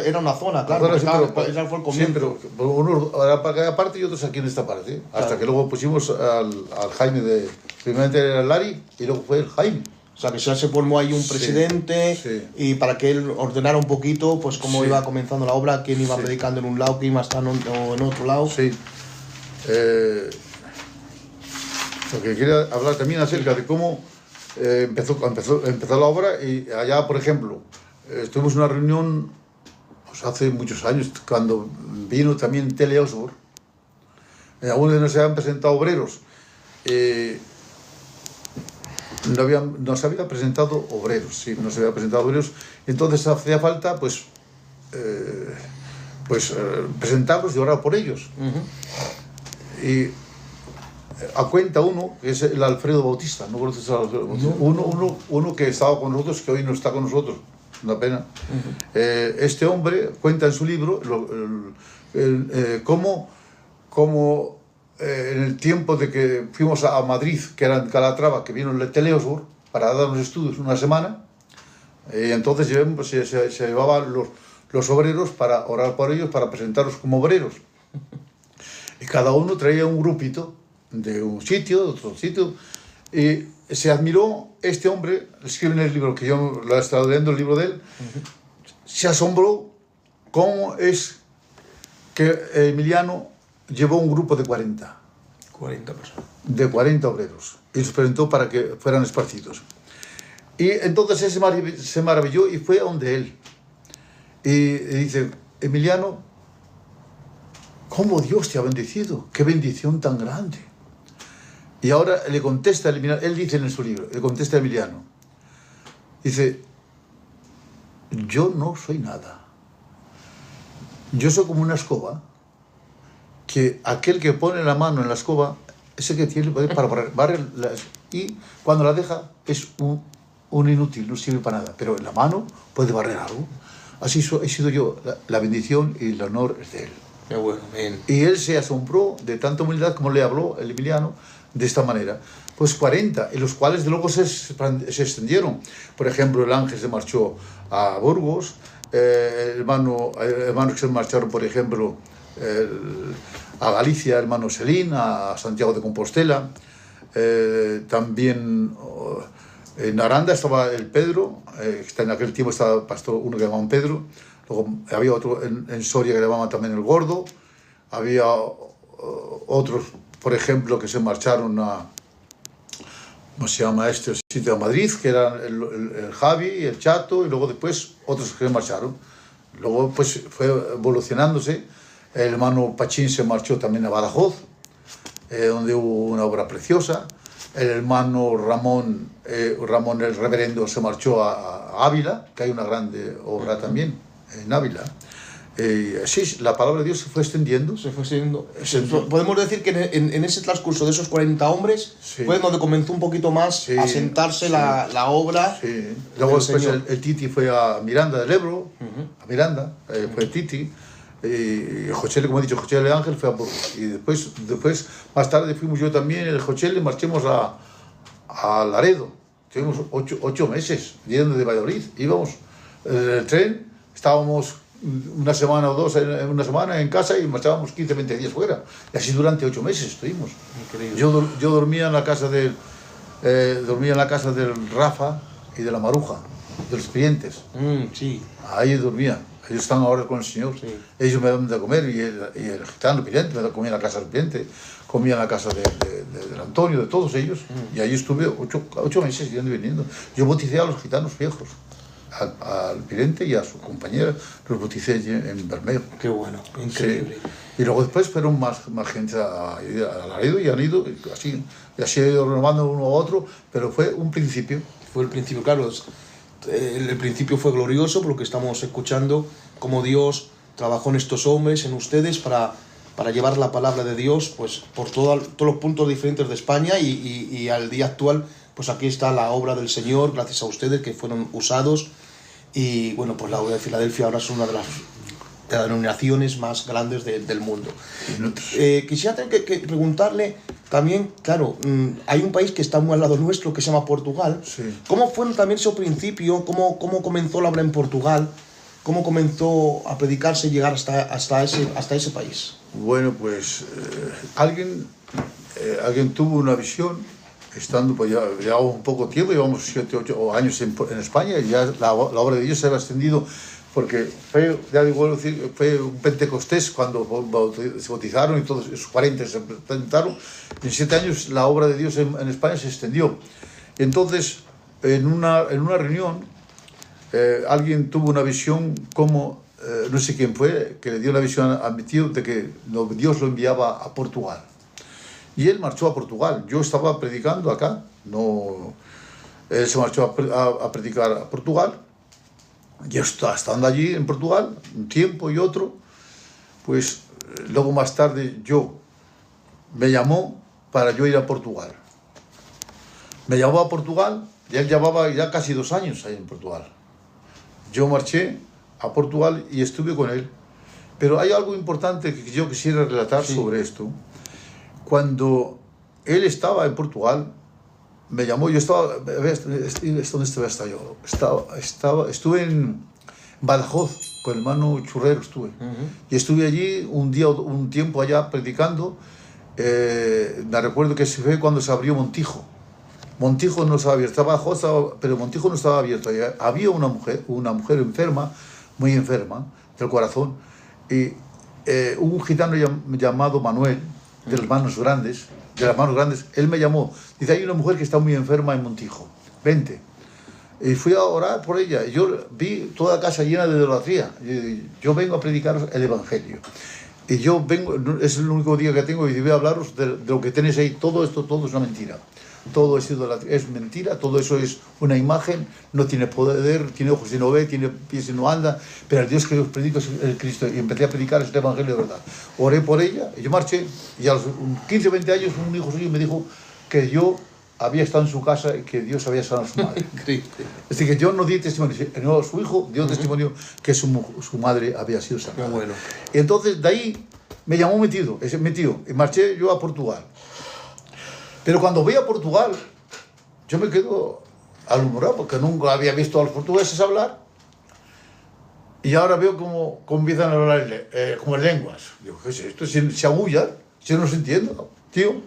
era una zona, claro. Ese fue el comienzo. Sí, pero unos era para cada parte y otros aquí en esta parte. Hasta que luego pusimos al Jaime primeramente era el Lari y luego fue el Jaime. O sea, que ya se formó ahí un presidente y para que él ordenara un poquito, pues cómo iba comenzando la obra, quién iba predicando en un lado, quién iba a estar en otro lado. Sí. Porque quería hablar también acerca de cómo empezó la obra, y allá, por ejemplo, tuvimos una reunión pues, hace muchos años, cuando vino también Tele Osborne. Algunos nos habían presentado obreros. Nos había presentado obreros, entonces hacía falta presentarlos y orar por ellos. Y a cuenta uno, que es el Alfredo Bautista, ¿no conoces a Alfredo Bautista? Uno que estaba con nosotros, que hoy no está con nosotros, una pena. Este hombre cuenta en su libro cómo en el tiempo de que fuimos a Madrid, que era en Calatrava, que vino el Tele Osborne para darnos estudios una semana, entonces se llevaban los obreros para orar por ellos, para presentarlos como obreros. Y cada uno traía un grupito de un sitio, de otro sitio, y se admiró este hombre, escribe en el libro, que yo lo he estado leyendo, el libro de él, se asombró cómo es que Emiliano llevó un grupo de 40 personas. De 40 obreros, y los presentó para que fueran esparcidos. Y entonces él se maravilló y fue a donde él. Y dice, Emiliano, ¿cómo Dios te ha bendecido? ¡Qué bendición tan grande! Y ahora le contesta a Emiliano, él dice en su libro, le contesta a Emiliano, dice, yo no soy nada. Yo soy como una escoba, que aquel que pone la mano en la escoba, ese que tiene para barrer, y cuando la deja es un inútil, no sirve para nada, pero en la mano puede barrer algo. Así he sido yo, la bendición y el honor es de él. Qué bueno, bien. Y él se asombró de tanta humildad como le habló el Emiliano de esta manera. pues 40, en los cuales de luego se extendieron. Por ejemplo, el Ángel se marchó a Burgos, hermanos que se marcharon, por ejemplo, a Galicia, hermano Selín, a Santiago de Compostela, también en Aranda estaba el Pedro, en aquel tiempo estaba pastor uno que llamaban Pedro, luego había otro en Soria que llamaban también el Gordo, había otros, por ejemplo, que se marcharon a, ¿cómo se llama este sitio? A Madrid, que eran el Javi, el Chato, y luego después otros que se marcharon. Luego pues fue evolucionándose. El hermano Pachín se marchó también a Badajoz, donde hubo una obra preciosa. El hermano Ramón el reverendo, se marchó a Ávila, que hay una grande obra también en Ávila. Sí, la palabra de Dios se fue extendiendo. Podemos decir que en ese transcurso de esos 40 hombres fue donde comenzó un poquito más a sentarse la obra. Sí. Luego después el Titi fue a Miranda del Ebro, a Miranda, fue el Titi. Y Jochele, como he dicho, Jochele Ángel fue a Burgos. Y después, más tarde, fuimos yo también, el Jochele, marchemos a Laredo. Tuvimos 8 meses yendo de Valladolid. Íbamos en el tren, estábamos una semana o dos, una semana en casa y marchábamos 15, 20 días fuera. Y así durante 8 meses estuvimos. Increíble. Yo dormía en la casa del Rafa y de la Maruja, de los clientes. Sí. Ahí dormía. Ellos están ahora con el Señor. Sí. Ellos me dan de comer y el gitano, el cliente, comía en la casa del cliente, comía en la casa del Antonio, de todos ellos. Y ahí estuve 8 meses yendo y viniendo. Yo bauticé a los gitanos viejos. Al Pirente y a su compañera los bauticé en Bermeo. Qué bueno, increíble. Sí. Y luego después fueron más gente a Laredo y han ido así, y así he ido renovando uno a otro, pero fue un principio. Fue el principio, claro. El principio fue glorioso por lo que estamos escuchando, cómo Dios trabajó en estos hombres, en ustedes, para llevar la palabra de Dios pues por todos los puntos diferentes de España y al día actual, pues aquí está la obra del Señor, gracias a ustedes que fueron usados. Y bueno, pues la obra de Filadelfia ahora es una de las denominaciones más grandes del mundo. Quisiera tener que preguntarle también, claro, hay un país que está muy al lado nuestro que se llama Portugal. Sí. ¿Cómo fue también su principio? ¿Cómo comenzó la obra en Portugal? ¿Cómo comenzó a predicarse y llegar hasta ese país? Bueno, pues alguien tuvo una visión, estando pues ya un poco tiempo, llevamos 7, 8 años en España, y ya la obra de Dios se ha extendido, porque fue un Pentecostés cuando se bautizaron y todos esos 40 se presentaron. En 7 años la obra de Dios en España se extendió. Entonces, en una reunión, alguien tuvo una visión como, no sé quién fue, que le dio la visión a mi tío de que Dios lo enviaba a Portugal. Y él marchó a Portugal. Yo estaba predicando acá. Él se marchó a predicar a Portugal. Y estando allí en Portugal, un tiempo y otro, pues luego más tarde me llamó para yo ir a Portugal. Me llamó a Portugal y él llevaba ya casi 2 años ahí en Portugal. Yo marché a Portugal y estuve con él. Pero hay algo importante que yo quisiera relatar sobre esto. Cuando él estaba en Portugal, me llamó, yo estaba, ¿dónde estaba yo? Estuve en Badajoz, con el hermano Churrero estuve. Y estuve allí un tiempo allá predicando. Me recuerdo que se fue cuando se abrió Montijo. Montijo no estaba abierto, estaba Badajoz, pero Montijo no estaba abierto. Había una mujer enferma, muy enferma, del corazón, y un gitano llamado Manuel, de las manos grandes, él me llamó. Dice, hay una mujer que está muy enferma en Montijo, vente. Y fui a orar por ella. Yo vi toda la casa llena de idolatría. Yo vengo a predicaros el Evangelio. Y yo vengo, es el único día que tengo, y voy a hablaros de lo que tenéis ahí. Todo es una mentira. Todo es mentira, todo eso es una imagen, no tiene poder, tiene ojos y no ve, tiene pies y no anda, pero el Dios que os predico es el Cristo, y empecé a predicar este evangelio de verdad. Oré por ella, y yo marché, y a los 15 o 20 años un hijo suyo me dijo que yo había estado en su casa y que Dios había sanado a su madre. Es decir, que yo no di testimonio, no, su hijo dio testimonio que su madre había sido sanada. Bueno. Y entonces de ahí me llamó mi tío, y marché yo a Portugal. Pero cuando voy a Portugal, yo me quedo alumbrado porque nunca había visto a los portugueses hablar. Y ahora veo cómo empiezan a hablar como en lenguas. Digo, ¿qué es esto? Se agullan, si no se entiende, tío.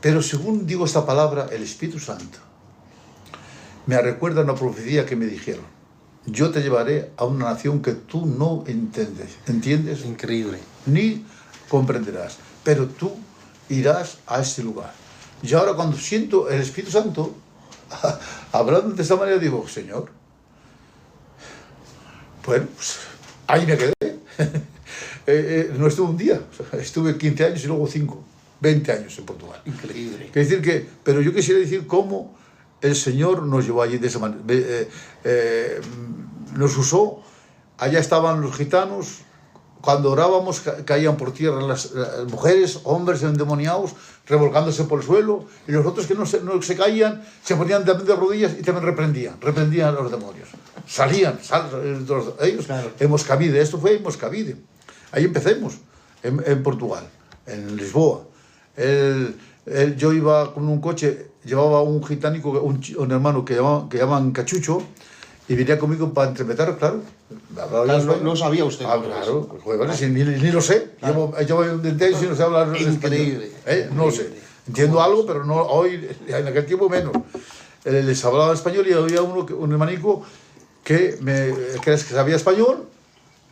Pero según digo esta palabra, el Espíritu Santo me recuerda una profecía que me dijeron. Yo te llevaré a una nación que tú no entiendes. Increíble. Ni comprenderás. Pero tú irás a este lugar. Y ahora cuando siento el Espíritu Santo, hablando de esta manera, digo, Señor, bueno, pues ahí me quedé. No estuve un día, estuve 15 años y luego 5, 20 años en Portugal. Increíble. Quiere decir que, pero yo quisiera decir cómo el Señor nos llevó allí de esa manera. Nos usó, allá estaban los gitanos, cuando orábamos caían por tierra las mujeres, hombres endemoniados, revolcándose por el suelo, y los otros que no se caían, se ponían de rodillas y también reprendían a los demonios. Salían ellos, claro. En Moscavide, esto fue en Moscavide. Ahí empecemos, en Portugal, en Lisboa. Yo iba con un coche, llevaba un gitánico, un hermano que llaman Cachucho, y venía conmigo para entremeter, claro. No sabía usted. Claro, ni lo sé. Llevo un denteo y no sé hablar Increíble. español. No lo sé. Entiendo algo, pero no hoy, en aquel tiempo menos. Les hablaba español y había un hermanico que sabía español,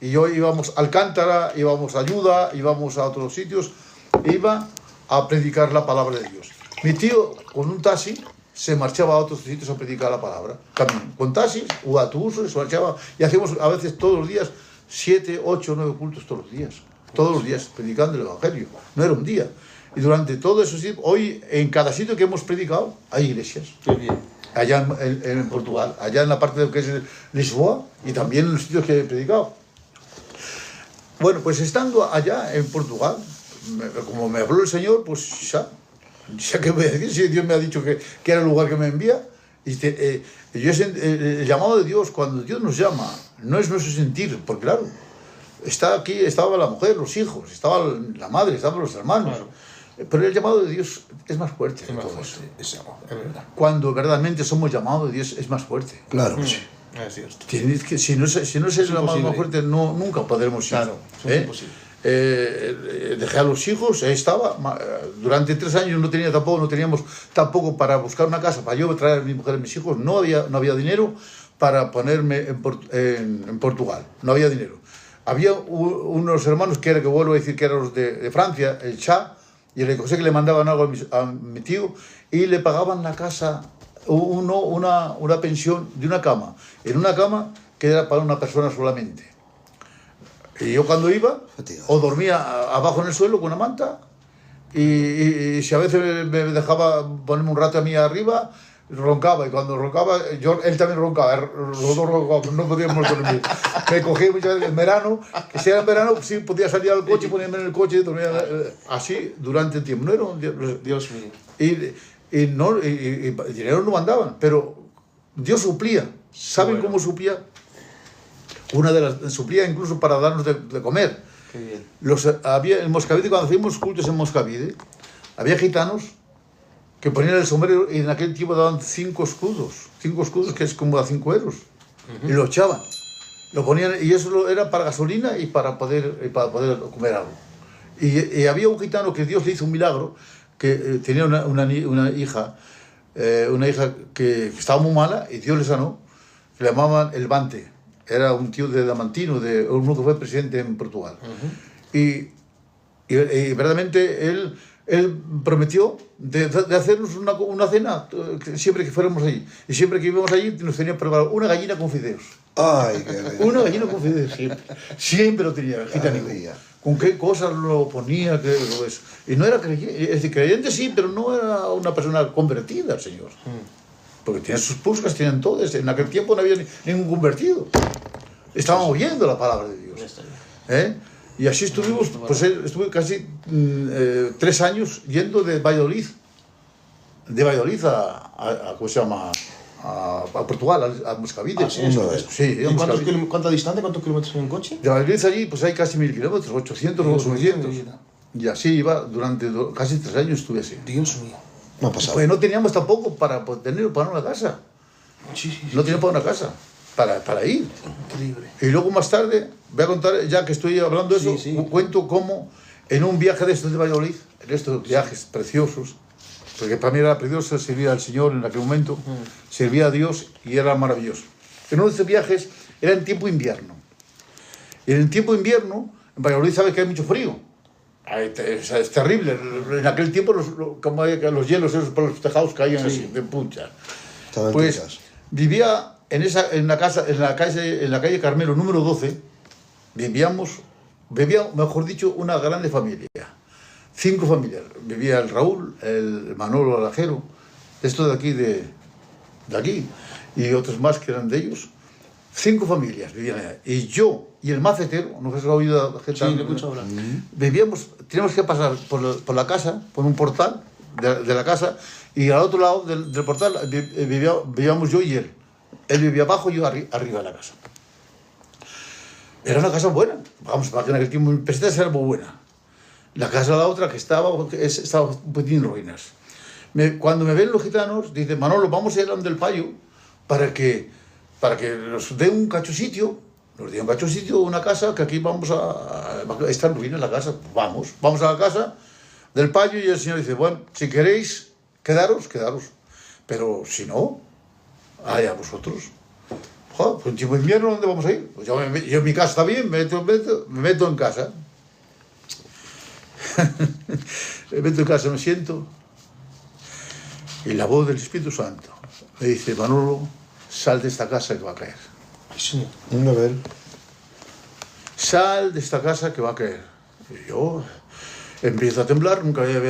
y yo íbamos a Alcántara, íbamos a Ayuda, íbamos a otros sitios, iba a predicar la palabra de Dios. Mi tío, con un taxi, se marchaba a otros sitios a predicar la palabra. También, con taxis o autobuses, se marchaba, y hacíamos a veces todos los días 7, 8, 9 cultos todos los días, predicando el Evangelio. No era un día. Y durante todo eso, hoy en cada sitio que hemos predicado hay iglesias. Qué bien. Allá en Portugal, allá en la parte de lo que es Lisboa, y también en los sitios que he predicado. Bueno, pues estando allá en Portugal, como me habló el Señor, pues ya que voy a decir, si Dios me ha dicho que era el lugar que me envía, el llamado de Dios, cuando Dios nos llama, no es nuestro sentir, porque claro, estaba la mujer, los hijos, estaba la madre, estaban los hermanos. Claro. Pero el llamado de Dios es más fuerte. Es más fuerte, es verdad. Cuando verdaderamente somos llamados de Dios, es más fuerte. Claro que sí. Es cierto. Si no es el llamado más fuerte, nunca podremos ir. Claro, es imposible. Dejé a los hijos, estaba, durante 3 años no teníamos tampoco para buscar una casa, para yo traer a mi mujer y mis hijos, no había dinero para ponerme en Portugal, no había dinero. Había unos hermanos que vuelvo a decir que eran los de Francia, el Cha, y le cosa que le mandaban algo a mi tío, y le pagaban la casa, una pensión de una cama, en una cama que era para una persona solamente. Y yo cuando iba, o dormía abajo en el suelo con una manta, y si a veces me dejaba ponerme un rato a mí arriba, roncaba, y cuando roncaba, él también roncaba, los dos roncaban, no podíamos dormir. Me cogía muchas veces en verano, que si era en verano, sí podía salir al coche, ponerme en el coche y dormía así durante el tiempo. No era un Dios mío. Y dinero no mandaban, pero Dios suplía. ¿Saben cómo suplía? Suplía incluso para darnos de comer. Qué bien. Había en Moscavide, cuando hacíamos cultos en Moscavide, había gitanos que ponían el sombrero y en aquel tiempo daban 5 escudos, que es como a 5 euros, y lo echaban. Lo ponían, y eso era para gasolina y para poder comer algo. Y había un gitano que Dios le hizo un milagro, que tenía una hija que estaba muy mala, y Dios le sanó, le llamaban El Bante. Era un tío de Damantino, uno que fue presidente en Portugal. Y verdaderamente él prometió de hacernos una cena siempre que fuéramos allí. Y siempre que íbamos allí nos tenía preparado una gallina con fideos. Ay, qué bien. Una gallina con fideos, siempre. Siempre lo tenía, gitánico. Con qué cosas lo ponía, y no era creyente, es decir, creyente sí, pero no era una persona convertida al Señor. Porque tenían sus puscas, tenían todos. En aquel tiempo no había ningún convertido. Estaban oyendo la palabra de Dios. Y así estuvimos, pues estuve casi 3 años yendo de Valladolid ¿cómo se llama? A Portugal, a Moscavide. Sí, ¿Cuánta distancia, cuántos kilómetros en coche? De Valladolid allí pues hay casi 1000 kilómetros, 800 o 900. Y así iba durante casi 3 años estuve así. Dios mío. No ha pasado. Pues no teníamos tampoco para tener para una casa. Sí. No teníamos para una casa, para ir. Increíble. Y luego más tarde, voy a contar, ya que estoy hablando de eso, Sí. cuento cómo en un viaje de estos de Valladolid, en estos viajes preciosos, porque para mí era precioso servir al Señor en aquel momento, servía a Dios y era maravilloso. En uno de estos viajes era en tiempo invierno. Y en el tiempo invierno, en Valladolid sabes que hay mucho frío. Es terrible. En aquel tiempo como los hielos esos por los tejados caían así, de puncha. Pues vivía en la calle Carmelo número 12, vivía, mejor dicho, una grande familia. 5 familias. Vivía el Raúl, el Manolo Alajero, esto de aquí, de aquí, y otros más que eran de ellos. 5 familias vivían allá. Y yo y el macetero, ¿no has oído la gente? Sí, lo he escuchado hablar. Teníamos que pasar por la casa, por un portal de la casa, y al otro lado del portal vivíamos yo y él. Él vivía abajo y yo arriba de la casa. Era una casa buena. Vamos, para que en aquel tiempo en pesetas era muy buena. La casa de la otra que estaba un poquitín en ruinas. Cuando me ven los gitanos, dicen, Manolo, vamos a ir a donde el payo para que nos dé un cacho sitio. Nos dio un cacho sitio, una casa, que aquí vamos está en ruinas la casa. Vamos a la casa del payo y el señor dice, bueno, si queréis quedaros. Pero si no, allá vosotros. Joder, pues en tiempo de invierno, ¿dónde vamos a ir? Pues yo en mi casa está bien, me meto en casa. Me meto en casa, me siento. Y la voz del Espíritu Santo me dice, Manolo, sal de esta casa que va a caer. Sí. A ver. Sal de esta casa que va a caer. Y yo empiezo a temblar, nunca había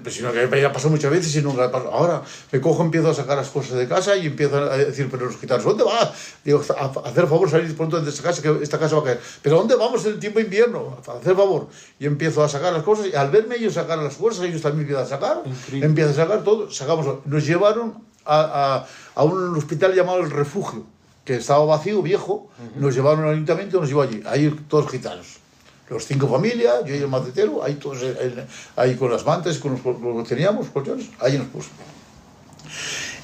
sino que había pasado muchas veces y nunca pasado. Ahora me cojo, empiezo a sacar las cosas de casa y empiezo a decir, pero los gitanos, ¿dónde va? Digo, a hacer favor, salir pronto de esta casa, que esta casa va a caer. ¿Pero dónde vamos en el tiempo de invierno? A hacer favor. Y empiezo a sacar las cosas y al verme ellos sacar las cosas, ellos también empiezan a sacar. Increíble. Empiezan a sacar todo. Nos llevaron a un hospital llamado El Refugio, que estaba vacío, viejo. Nos llevaron al ayuntamiento y nos llevó allí. Ahí todos gitanos. Los 5 familias, yo y el macetero, ahí todos ahí con las mantas, con los que teníamos, colchones, ahí nos puso.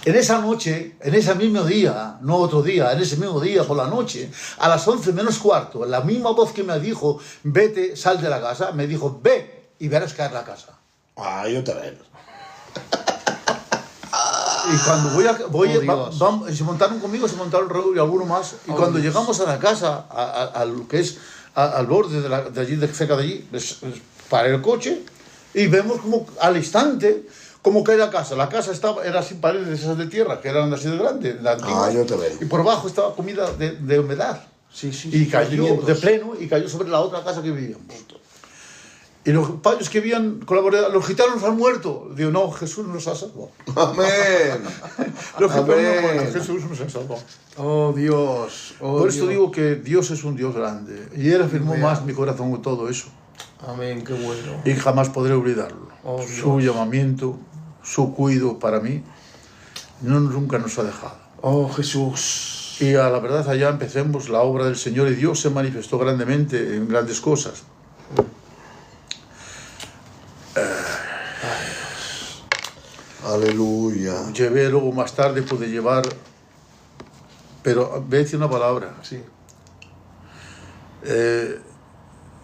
En esa noche, en ese mismo día, no otro día, en ese mismo día por la noche, a las 11 menos cuarto, la misma voz que me dijo, vete, sal de la casa, me dijo, ve y verás caer la casa. Yo te veo. Y cuando se montaron conmigo, se montaron Raúl y alguno más, y cuando llegamos a la casa, a lo que es al borde de allí, cerca de allí, paré el coche y vemos como al instante como cae la casa. La casa era sin paredes esas de tierra, que eran así de grandes. Yo te veo. Y por abajo estaba comida de humedad. Sí. Y cayó de pleno y cayó sobre la otra casa que vivíamos. Y los payos que vivían con la vereda, los gitanos han muerto. Digo, no, Jesús nos ha salvado. Amén. Los gitanos no han muerto, Amén. Jesús nos ha salvado. Oh, Dios. Por esto digo que Dios es un Dios grande. Y Él afirmó más mi corazón con todo eso. Amén, qué bueno. Y jamás podré olvidarlo. Oh, Su llamamiento, su cuidado para mí, nunca nos ha dejado. Oh, Jesús. Y a la verdad allá empecemos la obra del Señor y Dios se manifestó grandemente en grandes cosas. Aleluya. Llevé luego más tarde, pude llevar, pero voy a decir una palabra. Sí.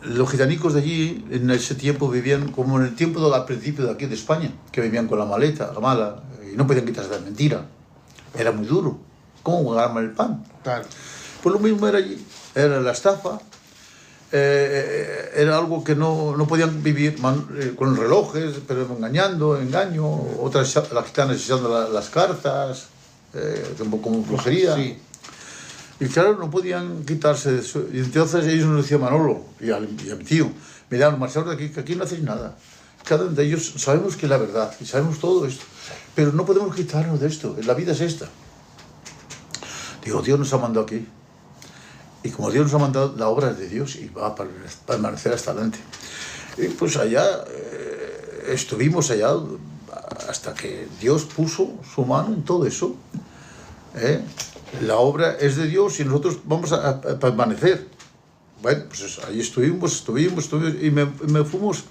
Los gitanicos de allí en ese tiempo vivían como en el tiempo al principio de aquí de España, que vivían con la maleta, la mala, y no podían quitarse la mentira. Era muy duro. ¿Cómo ganarme el pan? Claro. Pues lo mismo era allí. Era la estafa. Era algo que no podían vivir con relojes, pero engaño, otras las gitanas echando las cartas, como brujería. Sí. Y claro, no podían quitarse de eso. Y entonces ellos nos decían, Manolo y a mi tío, mirad, marchaos de aquí, que aquí no hacéis nada. Cada uno de ellos sabemos que es la verdad y sabemos todo esto, pero no podemos quitarnos de esto, la vida es esta. Digo, Dios nos ha mandado aquí. Y como Dios nos ha mandado, la obra es de Dios y va a permanecer hasta adelante. Y pues allá, estuvimos allá hasta que Dios puso su mano en todo eso. La obra es de Dios y nosotros vamos a permanecer. Bueno, pues ahí estuvimos y me fuimos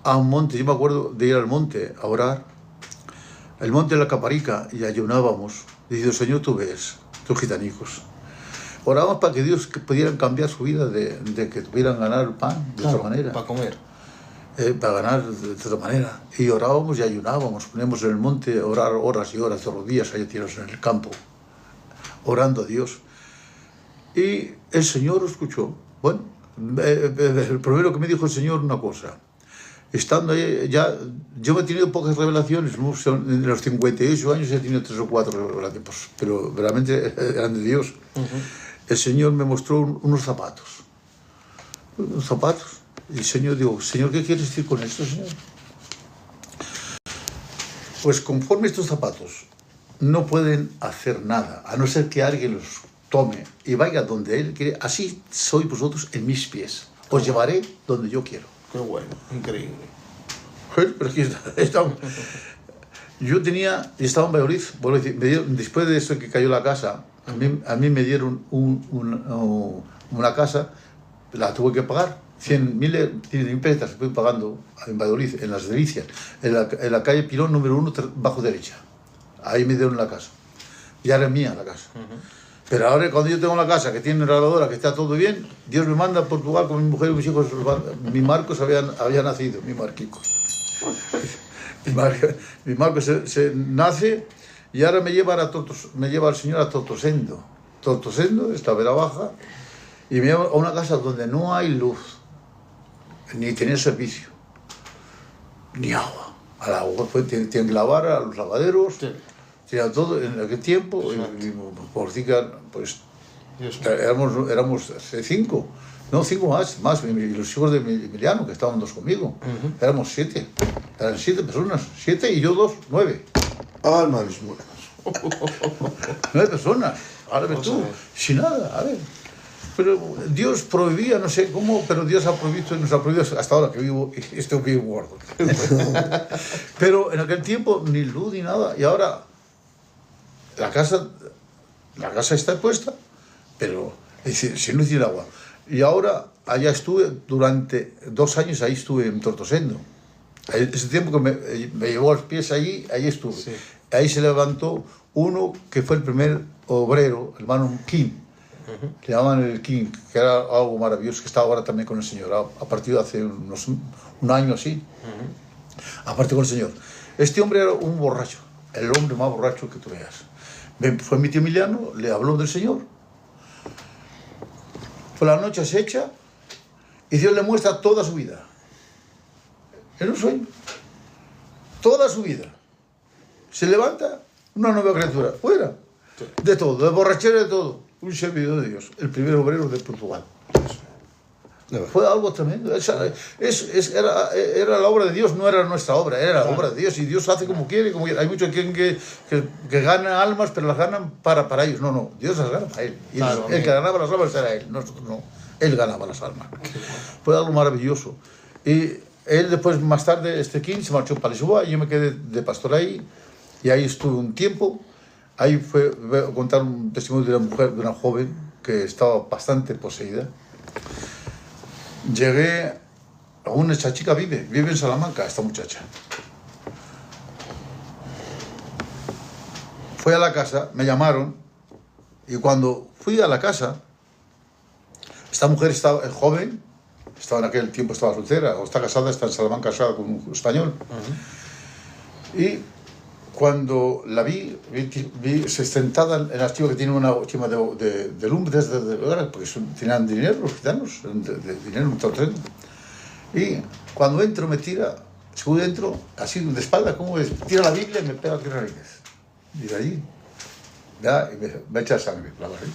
a un monte, yo me acuerdo de ir al monte a orar, el monte de la Caparica, y ayunábamos, diciendo, Señor, tú ves, tus gitanicos. Orábamos para que Dios pudieran cambiar su vida, de que tuvieran ganar pan de otra manera. Para comer. Para ganar de otra manera. Y orábamos y ayunábamos, poníamos en el monte a orar horas y horas, todos los días, allá tirados en el campo, orando a Dios. Y el Señor escuchó. Bueno, el primero que me dijo el Señor una cosa. Estando ahí, ya, yo he tenido pocas revelaciones, en los 58 años he tenido 3 o 4 revelaciones, pero realmente eran de Dios. El Señor me mostró unos zapatos. Unos zapatos. Y el Señor dijo, Señor, ¿qué quieres decir con esto, Señor? Pues conforme estos zapatos no pueden hacer nada, a no ser que alguien los tome y vaya donde Él quiere, así sois vosotros en mis pies. Os llevaré donde yo quiero. Qué bueno, increíble. Pero aquí estamos. Yo estaba en Valladolid, después de eso que cayó la casa, a mí me dieron una casa, la tuve que pagar, 100.000 pesetas, estoy pagando en Valladolid, en Las Delicias, en la calle Pilón número 1, bajo derecha. Ahí me dieron la casa. Ya era mía la casa. Pero ahora cuando yo tengo una casa que tiene una lavadora, que está todo bien, Dios me manda a Portugal con mi mujer y mis hijos. Mi Marcos había nacido, mi Marquico. Mi Marcos se nace y ahora me lleva el Señor a Tortosendo. Tortosendo, esta vera baja, y me lleva a una casa donde no hay luz, ni tener servicio, ni agua. Al agua tienen que lavar a los lavaderos. Sí. Era todo en aquel tiempo, y por Zica, pues éramos 5 más, y los hijos de Emiliano, que estaban 2 conmigo, éramos 7, eran 7 personas, 7 y yo 2, 9. Alma mis muelas. 9 personas, ahora ves tú, sin nada, a ver. Pero Dios prohibía, no sé cómo, pero Dios ha prohibido y nos ha prohibido hasta ahora que vivo, estoy bien gordo. Pero en aquel tiempo ni luz ni nada, y ahora la casa está puesta, pero es decir, sin luz y agua. Y ahora allá estuve, durante 2 años ahí estuve en Tortosendo. Ese tiempo que me llevó a los pies allí estuve. Sí. Ahí se levantó uno que fue el primer obrero, el hermano King. Le llamaban el King, que era algo maravilloso, que está ahora también con el Señor, a partir de hace un año así, aparte con el Señor. Este hombre era un borracho, el hombre más borracho que tú veas. Fue mi tío Emiliano, le habló del Señor. Por la noche se echa y Dios le muestra toda su vida. En un sueño. Toda su vida. Se levanta una nueva criatura. Fuera. De todo, de borrachera, de todo. Un servidor de Dios. El primer obrero de Portugal. Fue algo tremendo. Era la obra de Dios, no era nuestra obra, era la obra de Dios. Y Dios hace como quiere, como quiere. Hay muchos que quieren que ganan almas, pero las ganan para ellos. No, Dios las gana para Él. Y claro, el que ganaba las almas era Él, nosotros no. Él ganaba las almas. Fue algo maravilloso. Y él después, más tarde, King se marchó para Lisboa y yo me quedé de pastor ahí. Y ahí estuve un tiempo. Ahí voy a contar un testimonio de una mujer, de una joven que estaba bastante poseída. Llegué a esta chica vive en Salamanca, esta muchacha. Fui a la casa, me llamaron, y cuando fui a la casa, esta mujer estaba joven, estaba en aquel tiempo, estaba soltera, o está casada, está en Salamanca casada con un español. Y cuando la vi sentada en la chiva que tiene una chima de lumbre, porque tenían dinero los gitanos, dinero un torrendo. Y cuando entro me tira, según entro, así de espalda, como tira la Biblia y me pega 3 narices. Y de allí, ya, y me echa sangre, la barriga.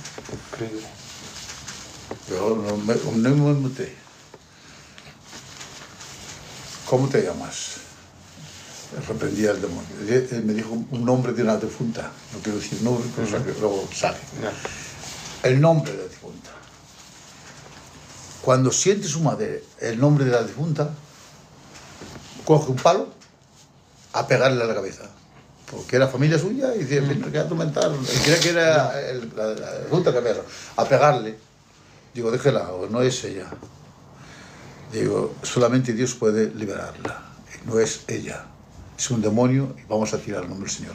Pero no me muté. ¿Cómo te llamas? Reprendía el demonio. Él me dijo un nombre de una difunta. No quiero decir nombre, pero luego sale. El nombre de la difunta. Cuando siente su madre el nombre de la difunta, coge un palo a pegarle a la cabeza. Porque era familia suya y decía, que atormentar. Y creía que era la difunta que me a pegarle. Digo, déjela, no es ella. Digo, solamente Dios puede liberarla, no es ella, es un demonio y vamos a tirar el nombre del Señor.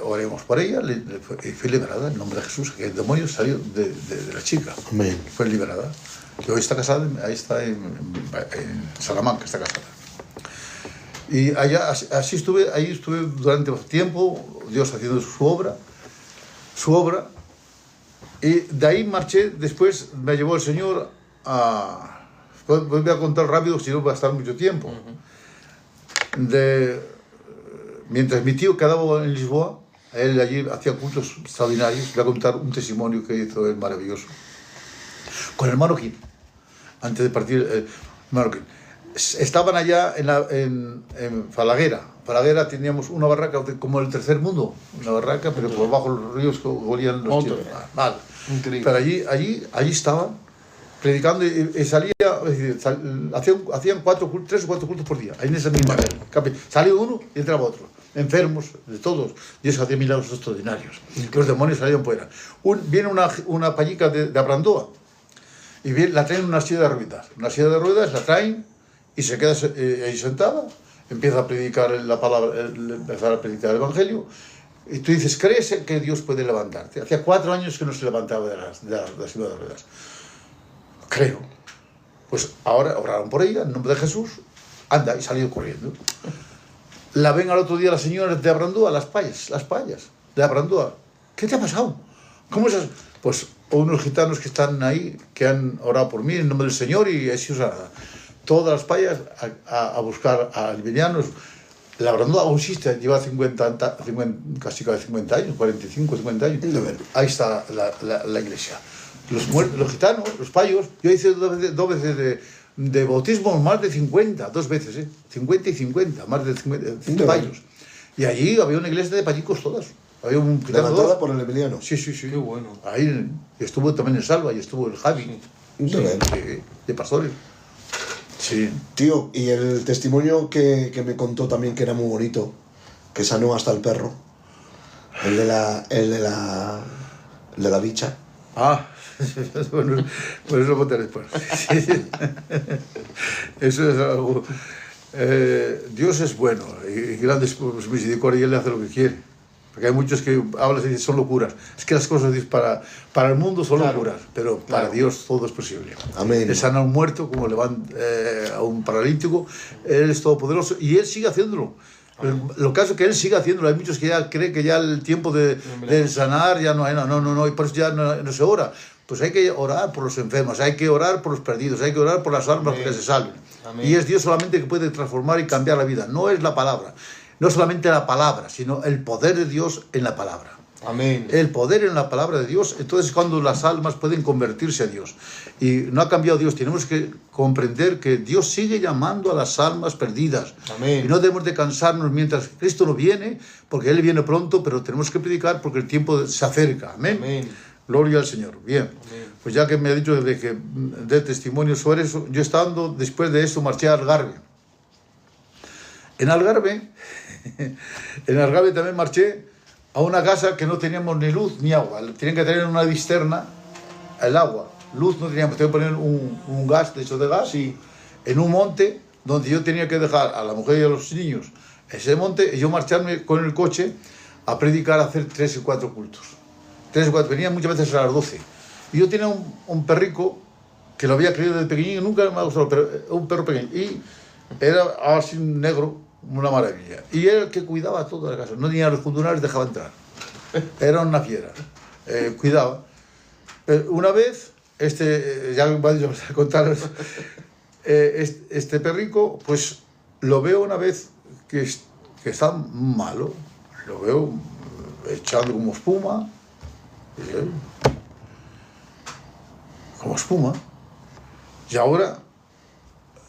Oremos por ella y fue liberada en nombre de Jesús, que el demonio salió de la chica. Amén. Fue liberada. Y hoy está casada, ahí está en Salamanca, está casada. Y allá, así estuve, ahí estuve durante tiempo, Dios haciendo su obra, y de ahí marché, después me llevó el Señor a... Voy a contar rápido, si no va a estar mucho tiempo. Mientras mi tío quedaba en Lisboa, él allí hacía cultos extraordinarios. Voy a contar un testimonio que hizo él maravilloso. Con el hermano Gil, antes de partir, el hermano Gil. Estaban allá en Falaguera. Falaguera teníamos una barraca como el tercer mundo, una barraca, pero por bajo los ríos que golían los chinos. Mal. Pero allí estaban predicando y salía, es decir, hacían 3 o 4 cultos por día, ahí en esa misma calle. Salía uno y entraba otro, enfermos, de todos. Dios hacía milagros extraordinarios. Los demonios salían fuera. Viene una payica de Abrandoa y la traen en una silla de ruedas. Una silla de ruedas la traen y se queda ahí sentada, empieza a predicar la palabra, empezar a predicar el Evangelio. Y tú dices, ¿crees que Dios puede levantarte? Hacía 4 años que no se levantaba de la silla de ruedas. Creo. Pues ahora oraron por ella, en nombre de Jesús, anda, y salió corriendo. La ven al otro día las señoras de Abrandoa, las payas de Abrandoa. ¿Qué te ha pasado? ¿Cómo es eso? Pues unos gitanos que están ahí, que han orado por mí en nombre del Señor, y he sido sanada. Todas las payas a buscar a livianos. La Abrandoa aún existe, lleva casi 50 años, 45, 50 años. Ahí está la iglesia. Los gitanos, los payos, yo hice 2 veces de bautismo, más de 50, 2 veces, 50 y 50, más de 50 payos. Y allí había una iglesia de payicos todas. Había un gitano levantada por el Emiliano. Sí. Qué bueno. Ahí estuvo también el Salva y estuvo el Javi. Sí, de pastores. Sí. Tío, y el testimonio que me contó también, que era muy bonito, que sanó hasta el perro, el de la bicha. Bueno, pues eso lo contaré después. Sí. Eso es algo. Dios es bueno y grande es su misericordia, y Él le hace lo que quiere. Porque hay muchos que hablan y dicen son locuras. Es que las cosas para el mundo son locuras, pero para Dios todo es posible. Amén. Él sana a un muerto, como levanta a un paralítico. Él es todopoderoso y Él sigue haciéndolo. Lo caso es que Él sigue haciéndolo. Hay muchos que ya creen que ya el tiempo de sanar ya no hay. No, y por eso ya no se ora. Pues hay que orar por los enfermos, hay que orar por los perdidos, hay que orar por las almas que se salven. Amén. Y es Dios solamente que puede transformar y cambiar la vida. No es la palabra, no solamente la palabra, sino el poder de Dios en la palabra. Amén. El poder en la palabra de Dios, entonces cuando las almas pueden convertirse a Dios. Y no ha cambiado Dios, tenemos que comprender que Dios sigue llamando a las almas perdidas. Amén. Y no debemos de cansarnos mientras Cristo no viene, porque Él viene pronto, pero tenemos que predicar porque el tiempo se acerca. Amén. Amén. Gloria al Señor. Bien. Amén. Pues ya que me ha dicho de testimonio sobre eso, yo estando, después de esto, marché a Algarve. En Algarve también marché a una casa que no teníamos ni luz ni agua. Tenían que tener una cisterna, el agua. Luz no teníamos, teníamos que poner un gas, de hecho de gas, en un monte donde yo tenía que dejar a la mujer y a los niños ese monte, y yo marcharme con el coche a predicar, a hacer 3 y 4 cultos. 3 o 4, venían muchas veces a las 12. Y yo tenía un perrico que lo había criado desde pequeño, nunca me ha gustado, pero un perro pequeño. Y era así negro, una maravilla. Y era el que cuidaba toda la casa. No tenía los funcionarios, dejaba entrar. Era una fiera. Cuidaba. Pero una vez, ya me voy a contar, este perrico, pues lo veo una vez que está malo. Lo veo echando como espuma. Como espuma. Y ahora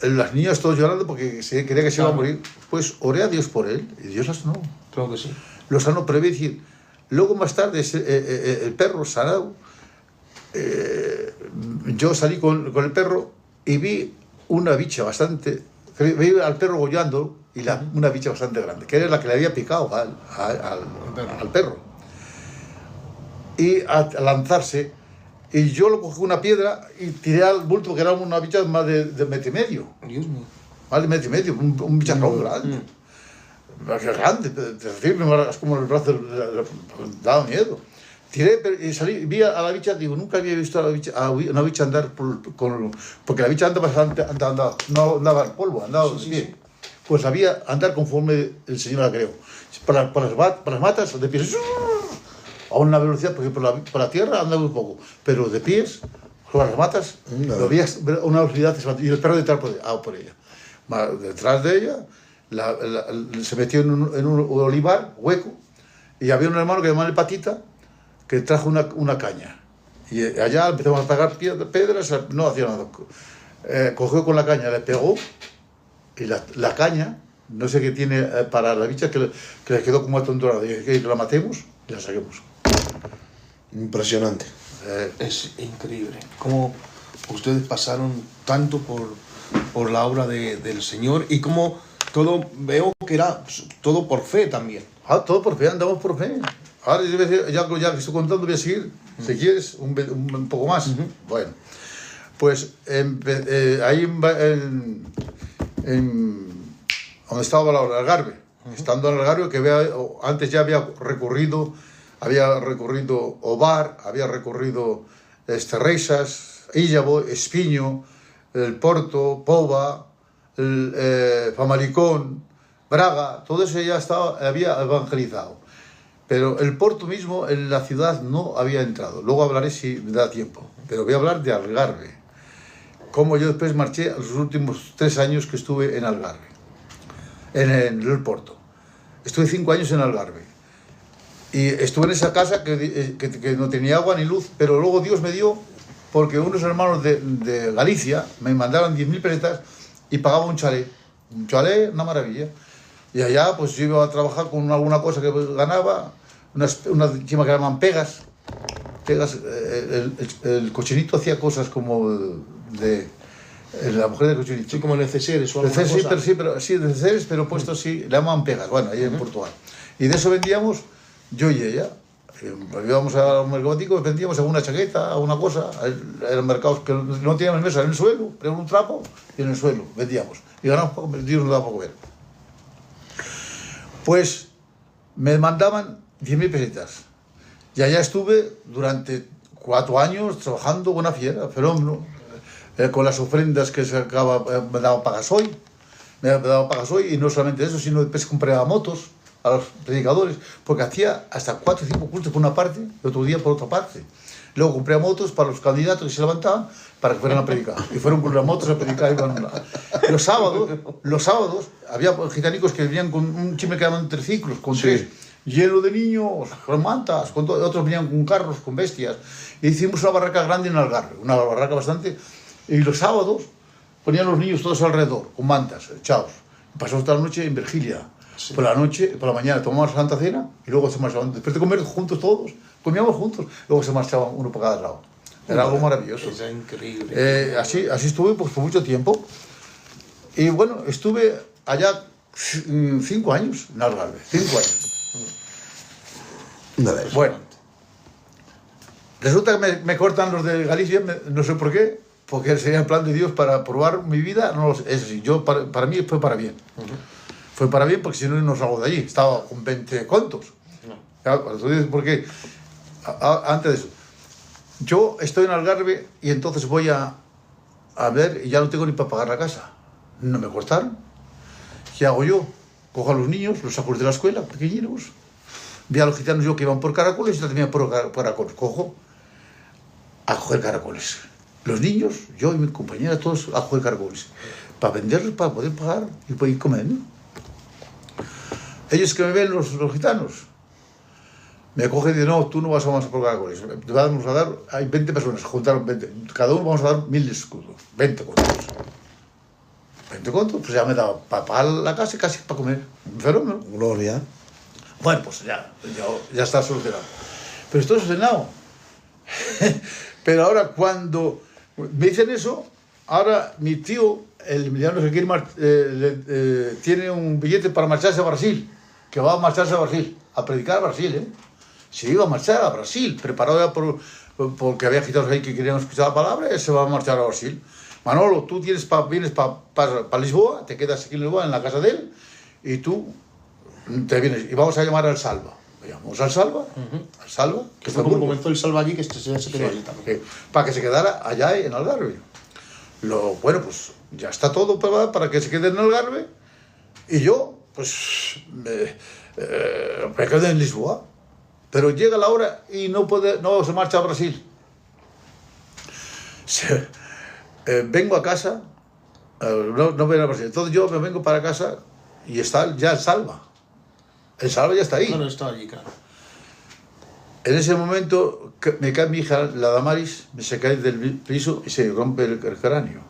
las niñas todos llorando porque se creía que se iba a morir. Pues oré a Dios por él y Dios lo sanó. Claro que sí. Lo sanó, pero voy a decir, luego más tarde el perro sanado, yo salí con el perro y vi una bicha bastante, vi al perro gollando y una bicha bastante grande, que era la que le había picado al perro. Y a lanzarse, y yo lo cogí una piedra y tiré al bulto, que era una bicha más de metro y medio. Dios mío. Más de metro y medio, un bicharrón grande. Grande, terrible, es como el brazo, daba miedo. Tiré y salí, vi a la bicha, digo, nunca había visto a una bicha andar porque la bicha andaba, no andaba al polvo, andaba Sí, bien. sí. Pues sabía andar conforme el Señor la creó. Por las matas, de pies, a una velocidad, porque por la tierra andaba un poco, pero de pies, por las matas, lo veía a una velocidad, y el perro detrás por ella. Detrás de ella, se metió en un olivar hueco, y había un hermano que llamaba el Patita, que trajo una caña. Y allá empezamos a pegar piedras, no hacía nada. Cogió con la caña, le pegó, y la caña, no sé qué tiene para la bicha, que le quedó como atontorada. Y que la matemos y la saquemos. Impresionante. Es increíble cómo ustedes pasaron tanto por la obra del Señor y cómo todo, veo que era todo por fe también. Todo por fe, andamos por fe. Ahora ya que estoy contando voy a seguir, si quieres, un poco más. Bueno, pues ahí donde estaba el Algarve, estando en el Algarve, que antes ya había recorrido Ovar, había recorrido Reisas, Illavo, Espiño, el Porto, Pova, Famalicón, Braga, todo eso ya había evangelizado. Pero el Porto mismo, en la ciudad, no había entrado. Luego hablaré si me da tiempo. Pero voy a hablar de Algarve. Cómo yo después marché los últimos 3 años que estuve en Algarve, en el Porto. Estuve 5 años en Algarve. Y estuve en esa casa que no tenía agua ni luz, pero luego Dios me dio, porque unos hermanos de Galicia me mandaron 10.000 pesetas y pagaba un chalet. Un chalet, una maravilla. Y allá pues yo iba a trabajar con alguna cosa que ganaba, unas encima que llaman pegas. El cochinito hacía cosas como la mujer del cochinito. Sí, como neceseres o alguna cosa. Sí, neceseres, pero puestos sí, le llaman pegas, bueno, ahí en Portugal. Y de eso vendíamos yo y ella. Íbamos al mercadito, vendíamos alguna chaqueta, alguna cosa. Eran mercados que no teníamos mesa, en el suelo, poníamos un trapo y en el suelo vendíamos. Y ganábamos poco, Dios nos daba poco ver. Pues me mandaban 10.000 pesetas. Y allá estuve durante 4 años trabajando con una fiera, fenómeno, con las ofrendas que me daba Pagasoy. Me daba Pagasoy, y no solamente eso, sino después compraba motos a los predicadores, porque hacía hasta 4 o 5 cultos por una parte y otro día por otra parte. Luego compré motos para los candidatos que se levantaban para que fueran a predicar. Y fueron con las motos a predicar. Los sábados había gitanicos que venían con un chime que llaman triciclos, con 3, lleno de niños, con mantas, otros venían con carros, con bestias. Y hicimos una barraca grande en Algarve, una barraca bastante. Y los sábados ponían los niños todos alrededor, con mantas, echados. Pasamos toda la noche en Virgilia. Sí. Por la mañana tomamos la Santa Cena y luego se marchaban. Después de comer juntos todos, comíamos juntos, luego se marchaban uno por cada lado. Era algo maravilloso. Es increíble. Así estuve pues, por mucho tiempo. Y bueno, estuve allá 5 años en Algarve. 5 años. Bueno, resulta que me cortan los de Galicia, no sé por qué, porque sería el plan de Dios para probar mi vida, no lo sé. Es así, para mí fue para bien. Fue para bien porque si no salgo de allí. Estaba con 20 contos. Entonces, porque antes de eso, yo estoy en Algarve y entonces voy a ver y ya no tengo ni para pagar la casa. No me cortaron. ¿Qué hago yo? Cojo a los niños, los saco de la escuela, pequeñinos. Vi a los gitanos yo que iban por caracoles y yo también por caracoles. Cojo a coger caracoles. Los niños, yo y mi compañera, todos a coger caracoles. Para venderlos, para poder pagar y poder comer, ¿no? Ellos que me ven, los gitanos, me cogen y dicen, no, tú no vas a por caracoles. Vamos a dar, hay 20 personas, juntaron 20. Cada uno vamos a dar 1.000 escudos, 20 contos. 20 contos, pues ya me daba para pagar la casa y casi para comer. Un fenómeno. Gloria. Bueno, pues ya está solucionado. Pero esto es solucionado. Pero ahora cuando me dicen eso, ahora mi tío, el Emiliano, se quiere tiene un billete para marcharse a Brasil, que va a marcharse a Brasil, a predicar a Brasil, ¿eh? Se iba a marchar a Brasil, preparado ya porque había gitanos ahí que querían escuchar la palabra, y se va a marchar a Brasil. Manolo, tú vienes para Lisboa, te quedas aquí en Lisboa, en la casa de él, y tú te vienes, y vamos a llamar al Salva. Llamamos al Salva, al Salva, Que fue como comenzó el Salva allí, que se quedó allí también. para que se quedara allá en Algarve. Bueno, pues ya está todo para que se quede en Algarve, y yo, pues, me quedé en Lisboa. Pero llega la hora y no se marcha a Brasil. Vengo a casa, no vengo a Brasil. Entonces yo me vengo para casa y está ya el Salva. El Salva ya está ahí. Claro, está allí, claro. En ese momento me cae mi hija, la Damaris, se cae del piso y se rompe el cráneo.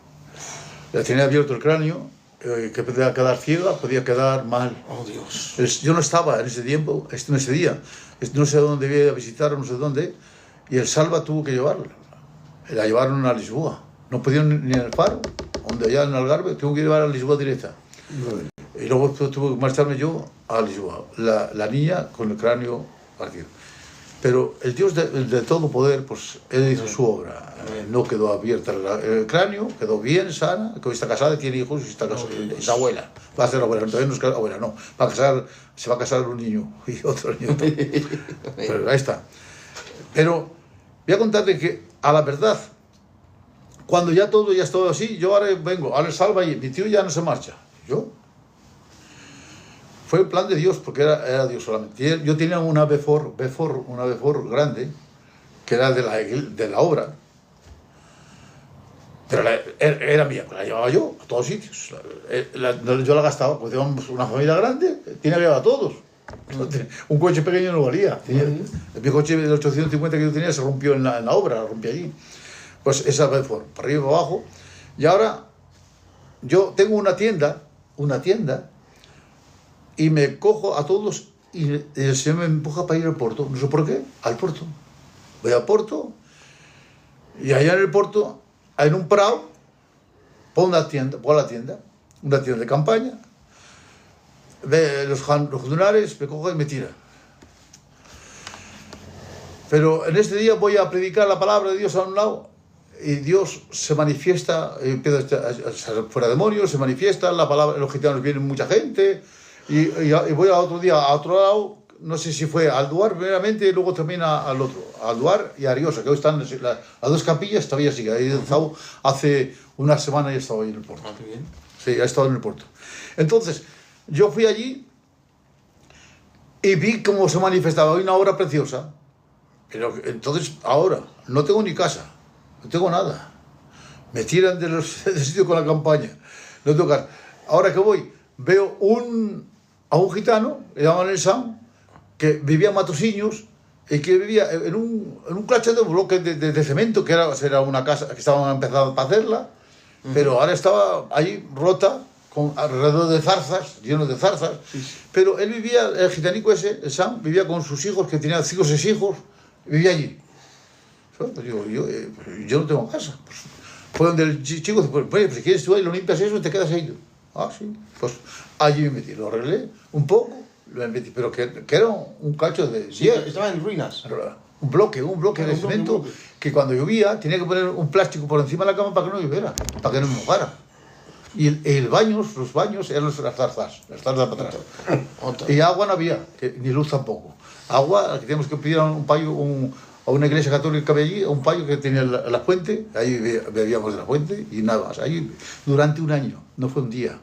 La tenía abierto el cráneo, que podía quedar ciega, podía quedar mal. Oh, Dios. Yo no estaba en ese tiempo, en ese día. No sé dónde debía visitar, no sé dónde. Y el Salva tuvo que llevarla. La llevaron a Lisboa. No pudieron ni en el Faro, donde allá en Algarve, tuvo que llevar a Lisboa directa. Y luego tuve que marcharme yo a Lisboa. La niña con el cráneo partido. Pero el Dios de todo poder, pues él hizo su obra. No quedó abierta el cráneo, quedó bien, sana, que hoy está casada, tiene hijos y está casada. Es abuela. Va a ser abuela, todavía no es abuela, no. Se va a casar un niño y otro niño. Pero ahí está. Pero voy a contarte que, a la verdad, cuando ya todo así, yo ahora vengo, ahora el Salva y mi tío ya no se marcha. Yo. Fue el plan de Dios, porque era Dios solamente. Yo tenía una Befor grande, que era de la obra, pero era mía, la llevaba yo a todos sitios. Yo la gastaba, pues teníamos una familia grande, tenía que llevar a todos. Un coche pequeño no valía. Mi coche del 850 que yo tenía se rompió en la obra, la rompí allí. Pues esa Befor, para arriba y para abajo. Y ahora yo tengo una tienda, y me cojo a todos y el Señor me empuja para ir al Porto. No sé por qué, al Porto. Voy al Porto y allá en el Porto, en un prado, pongo la tienda, una tienda de campaña, los lunares me cojo y me tira. Pero en este día voy a predicar la palabra de Dios a un lado y Dios se manifiesta, empieza a fuera demonios, se manifiesta, la palabra, los gitanos vienen mucha gente. Y voy al otro día a otro lado, no sé si fue a Alduar primeramente y luego también al otro, a Alduar y a Ariosa, que hoy están las dos capillas, todavía sigue. Ahí he estado hace una semana y he estado ahí en el puerto. Bien. Sí, he estado en el puerto. Entonces, yo fui allí y vi cómo se manifestaba. Hay una obra preciosa, pero entonces ahora no tengo ni casa, no tengo nada. Me tiran del sitio con la campaña, no tengo casa. Ahora que voy, veo a un gitano, le llamaban el Sam, que vivía en Matosiños y que vivía en un clacho de bloques de cemento, que era una casa que estaban empezando a hacerla, pero ahora estaba ahí rota, alrededor de zarzas, lleno de zarzas. Pero él vivía, el gitanico ese, el Sam, vivía con sus hijos, que tenía 5 o 6 hijos, vivía allí. Pues yo no tengo casa. Pues, fue donde el chico dice, pues si quieres tú ahí, lo limpias eso y te quedas ahí. Ah, sí. Pues allí me metí, lo arreglé un poco, lo metí, pero que era un cacho de... Sí, estaba en ruinas. Un bloque de cemento, que cuando llovía tenía que poner un plástico por encima de la cama para que no lloviera, para que no me mojara. Y los baños eran las zarzas para atrás. Y agua no había, ni luz tampoco. Agua, que teníamos que pedir a un payo, a una iglesia católica que había allí, a un payo que tenía la fuente, ahí bebíamos de la fuente y nada más. Ahí durante un año, no fue un día.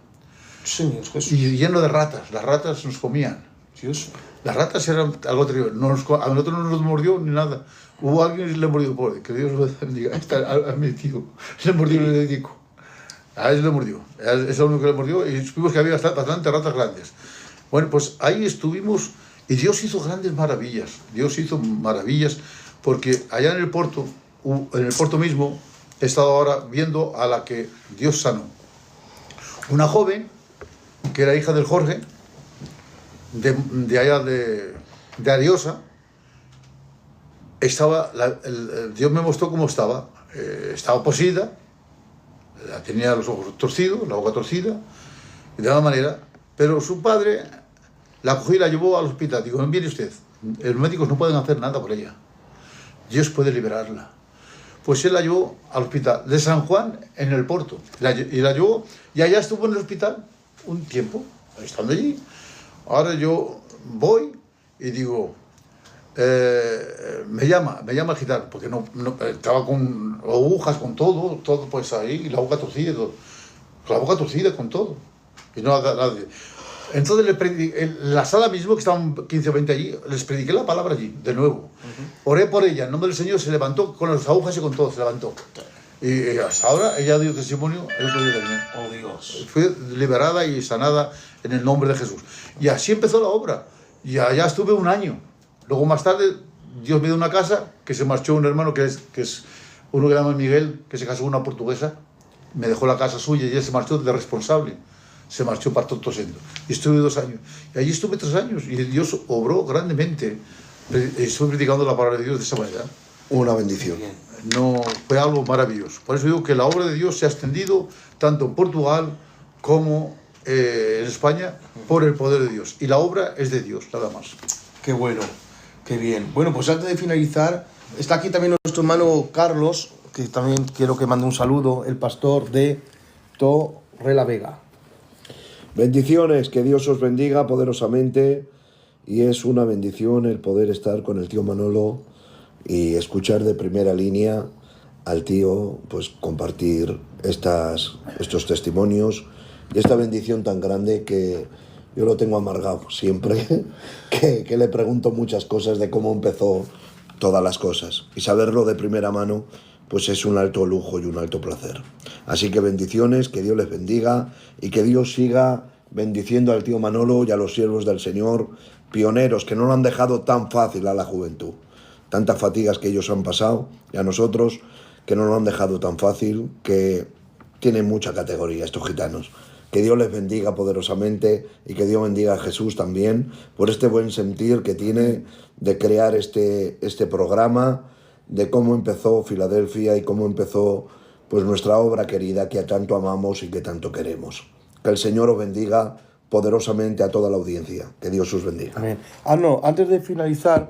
Sí, y lleno de ratas, las ratas nos comían. Dios. Las ratas eran algo terrible, a nosotros no nos mordió ni nada. Hubo alguien que le mordió, pobre, que Dios lo bendiga, a mi tío, le mordió y le dedico. A él le mordió, es lo único que le mordió y supimos que había bastante ratas grandes. Bueno, pues ahí estuvimos y Dios hizo grandes maravillas, porque allá en el puerto mismo, he estado ahora viendo a la que Dios sanó. Una joven, que era hija del Jorge, de allá de Ariosa, Dios me mostró cómo estaba. Estaba poseída, tenía los ojos torcidos, la boca torcida, de alguna manera, pero su padre la cogió y la llevó al hospital. Digo, mire usted, los médicos no pueden hacer nada por ella. Dios puede liberarla. Pues él la llevó al hospital de San Juan en el Porto. Y la llevó, y allá estuvo en el hospital un tiempo, estando allí. Ahora yo voy y digo, me llama el gitano, porque no, estaba con agujas, con todo pues ahí, la boca torcida, la boca torcida con todo. Y no nadie. Entonces en la sala mismo, que estaban 15 o 20 allí, les prediqué la palabra allí, de nuevo. Oré por ella, en nombre del Señor, se levantó con las agujas y con todo, se levantó. Y hasta ahora ella dio testimonio el otro día también. Oh Dios. Fue liberada y sanada en el nombre de Jesús. Y así empezó la obra. Y allá estuve un año. Luego más tarde, Dios me dio una casa, que se marchó un hermano que es uno que se llama Miguel, que se casó con una portuguesa. Me dejó la casa suya y él se marchó de responsable. Se marchó para Totosendo. Y estuve 2 años. Y allí estuve 3 años. Y Dios obró grandemente. Estuve predicando la palabra de Dios de esa manera. Una bendición. No, fue algo maravilloso. Por eso digo que la obra de Dios se ha extendido tanto en Portugal como en España por el poder de Dios. Y la obra es de Dios, nada más. Qué bueno, qué bien. Bueno, pues antes de finalizar, está aquí también nuestro hermano Carlos, que también quiero que mande un saludo, el pastor de Torrelavega. Bendiciones, que Dios os bendiga poderosamente, y es una bendición el poder estar con el tío Manolo y escuchar de primera línea al tío, pues compartir estos testimonios y esta bendición tan grande que yo lo tengo amargado siempre, que le pregunto muchas cosas de cómo empezó todas las cosas, y saberlo de primera mano pues es un alto lujo y un alto placer. Así que bendiciones, que Dios les bendiga y que Dios siga bendiciendo al tío Manolo y a los siervos del Señor, pioneros que no lo han dejado tan fácil a la juventud. Tantas fatigas que ellos han pasado, y a nosotros que no lo han dejado tan fácil, que tienen mucha categoría estos gitanos. Que Dios les bendiga poderosamente y que Dios bendiga a Jesús también por este buen sentir que tiene de crear este programa, de cómo empezó Filadelfia y cómo empezó pues nuestra obra querida que tanto amamos y que tanto queremos. Que el Señor os bendiga poderosamente a toda la audiencia. Que Dios os bendiga. Amén. No, antes de finalizar,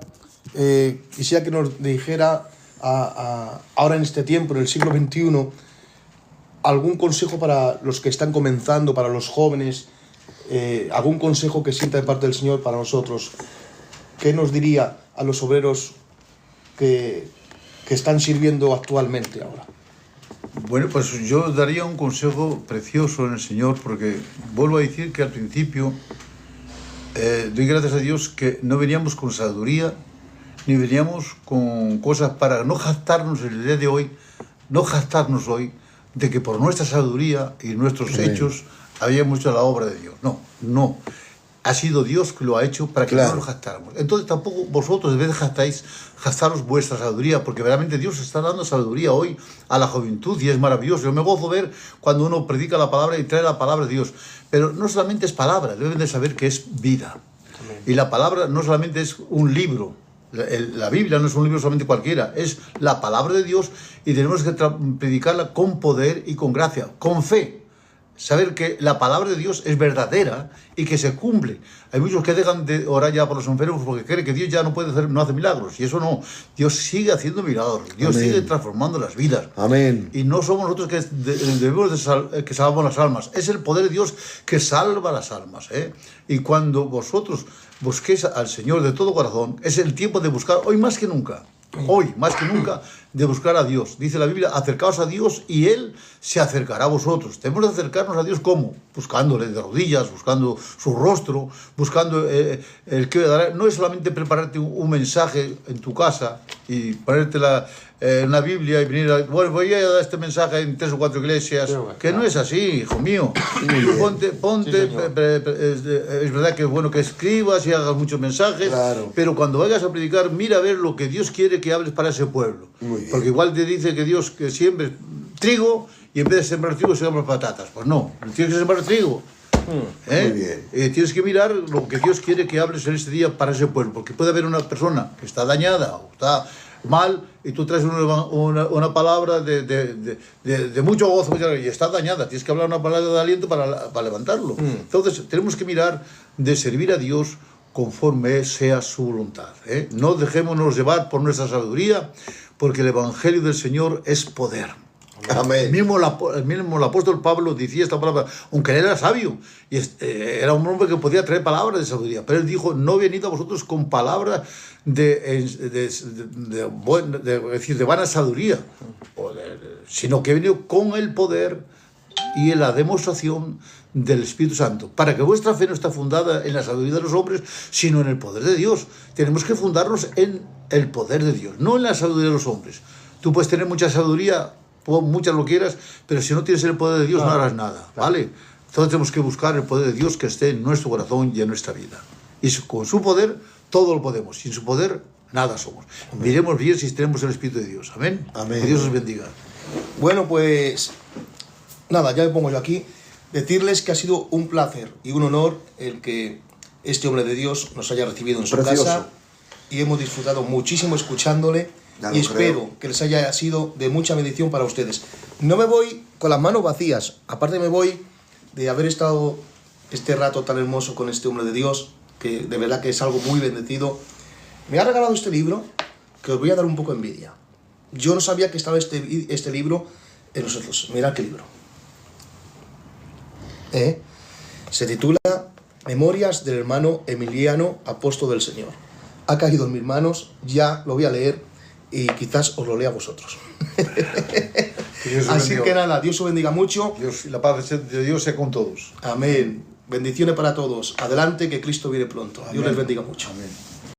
quisiera que nos dijera ahora en este tiempo, en el siglo XXI, algún consejo para los que están comenzando, para los jóvenes, algún consejo que sienta de parte del Señor para nosotros. ¿Qué nos diría a los obreros que están sirviendo actualmente ahora? Bueno, pues yo daría un consejo precioso en el Señor, porque vuelvo a decir que al principio doy gracias a Dios que no veníamos con sabiduría, ni veníamos con cosas para no jactarnos en el día de hoy, no jactarnos hoy de que por nuestra sabiduría y nuestros hechos habíamos hecho la obra de Dios. No. Ha sido Dios que lo ha hecho para que no nos jactáramos. Entonces tampoco vosotros debéis jactaros vuestra sabiduría, porque verdaderamente Dios está dando sabiduría hoy a la juventud y es maravilloso. Yo me gozo ver cuando uno predica la palabra y trae la palabra de Dios. Pero no solamente es palabra, deben de saber que es vida. Amén. Y la palabra no solamente es un libro. La Biblia no es un libro solamente cualquiera, es la palabra de Dios y tenemos que predicarla con poder y con gracia, con fe. Saber que la palabra de Dios es verdadera y que se cumple. Hay muchos que dejan de orar ya por los enfermos porque creen que Dios ya no hace milagros. Y eso no. Dios sigue haciendo milagros. Dios sigue transformando las vidas. Amén. Y no somos nosotros que debemos que salvamos las almas. Es el poder de Dios que salva las almas. Y cuando vosotros busquéis al Señor de todo corazón, es el tiempo de buscar hoy más que nunca. Hoy, más que nunca, de buscar a Dios. Dice la Biblia, acercaos a Dios y Él se acercará a vosotros. Tenemos que acercarnos a Dios, ¿cómo? Buscándole de rodillas, buscando su rostro, buscando el que dará. No es solamente prepararte un mensaje en tu casa y ponértela en una Biblia y venir bueno, voy a dar este mensaje en 3 o 4 iglesias, que no es así, hijo mío. Tú ponte es verdad que es bueno que escribas y hagas muchos mensajes, pero cuando vayas a predicar, mira a ver lo que Dios quiere que hables para ese pueblo. Porque igual te dice que Dios que siembres trigo y en vez de sembrar trigo sembras patatas. Pues no, tienes que sembrar trigo. Muy bien. Tienes que mirar lo que Dios quiere que hables en este día para ese pueblo, porque puede haber una persona que está dañada o está mal y tú traes una palabra de mucho gozo y está dañada, tienes que hablar una palabra de aliento para levantarlo. Entonces tenemos que mirar de servir a Dios conforme sea su voluntad. No dejémonos llevar por nuestra sabiduría, porque el Evangelio del Señor es poder. Amén. El mismo el apóstol Pablo decía esta palabra, aunque él era sabio, y era un hombre que podía traer palabras de sabiduría, pero él dijo, no he venido a vosotros con palabras de vana sabiduría, sino que he venido con el poder y la demostración del Espíritu Santo, para que vuestra fe no está fundada en la sabiduría de los hombres, sino en el poder de Dios. Tenemos que fundarnos en el poder de Dios, no en la sabiduría de los hombres. Tú puedes tener mucha sabiduría, muchas lo quieras, pero si no tienes el poder de Dios no harás nada, ¿vale? Entonces tenemos que buscar el poder de Dios que esté en nuestro corazón y en nuestra vida. Y con su poder todo lo podemos, sin su poder nada somos. Amén. Miremos bien si tenemos el Espíritu de Dios. Amén. Amén. Que Dios os bendiga. Bueno, pues nada, ya me pongo yo aquí. Decirles que ha sido un placer y un honor el que este hombre de Dios nos haya recibido en su casa, y hemos disfrutado muchísimo escuchándole, y espero que les haya sido de mucha bendición para ustedes. No me voy con las manos vacías, aparte me voy de haber estado este rato tan hermoso con este hombre de Dios, que de verdad que es algo muy bendecido. Me ha regalado este libro que os voy a dar un poco de envidia. Yo no sabía que estaba este libro en nosotros. Mirad qué libro. Se titula Memorias del hermano Emiliano, apóstol del Señor. Ha caído en mis manos, ya lo voy a leer y quizás os lo lea a vosotros. Así que nada, Dios os bendiga mucho. Dios y la paz de Dios sea con todos. Amén. Bendiciones para todos. Adelante, que Cristo viene pronto. Amén. Dios les bendiga mucho. Amén.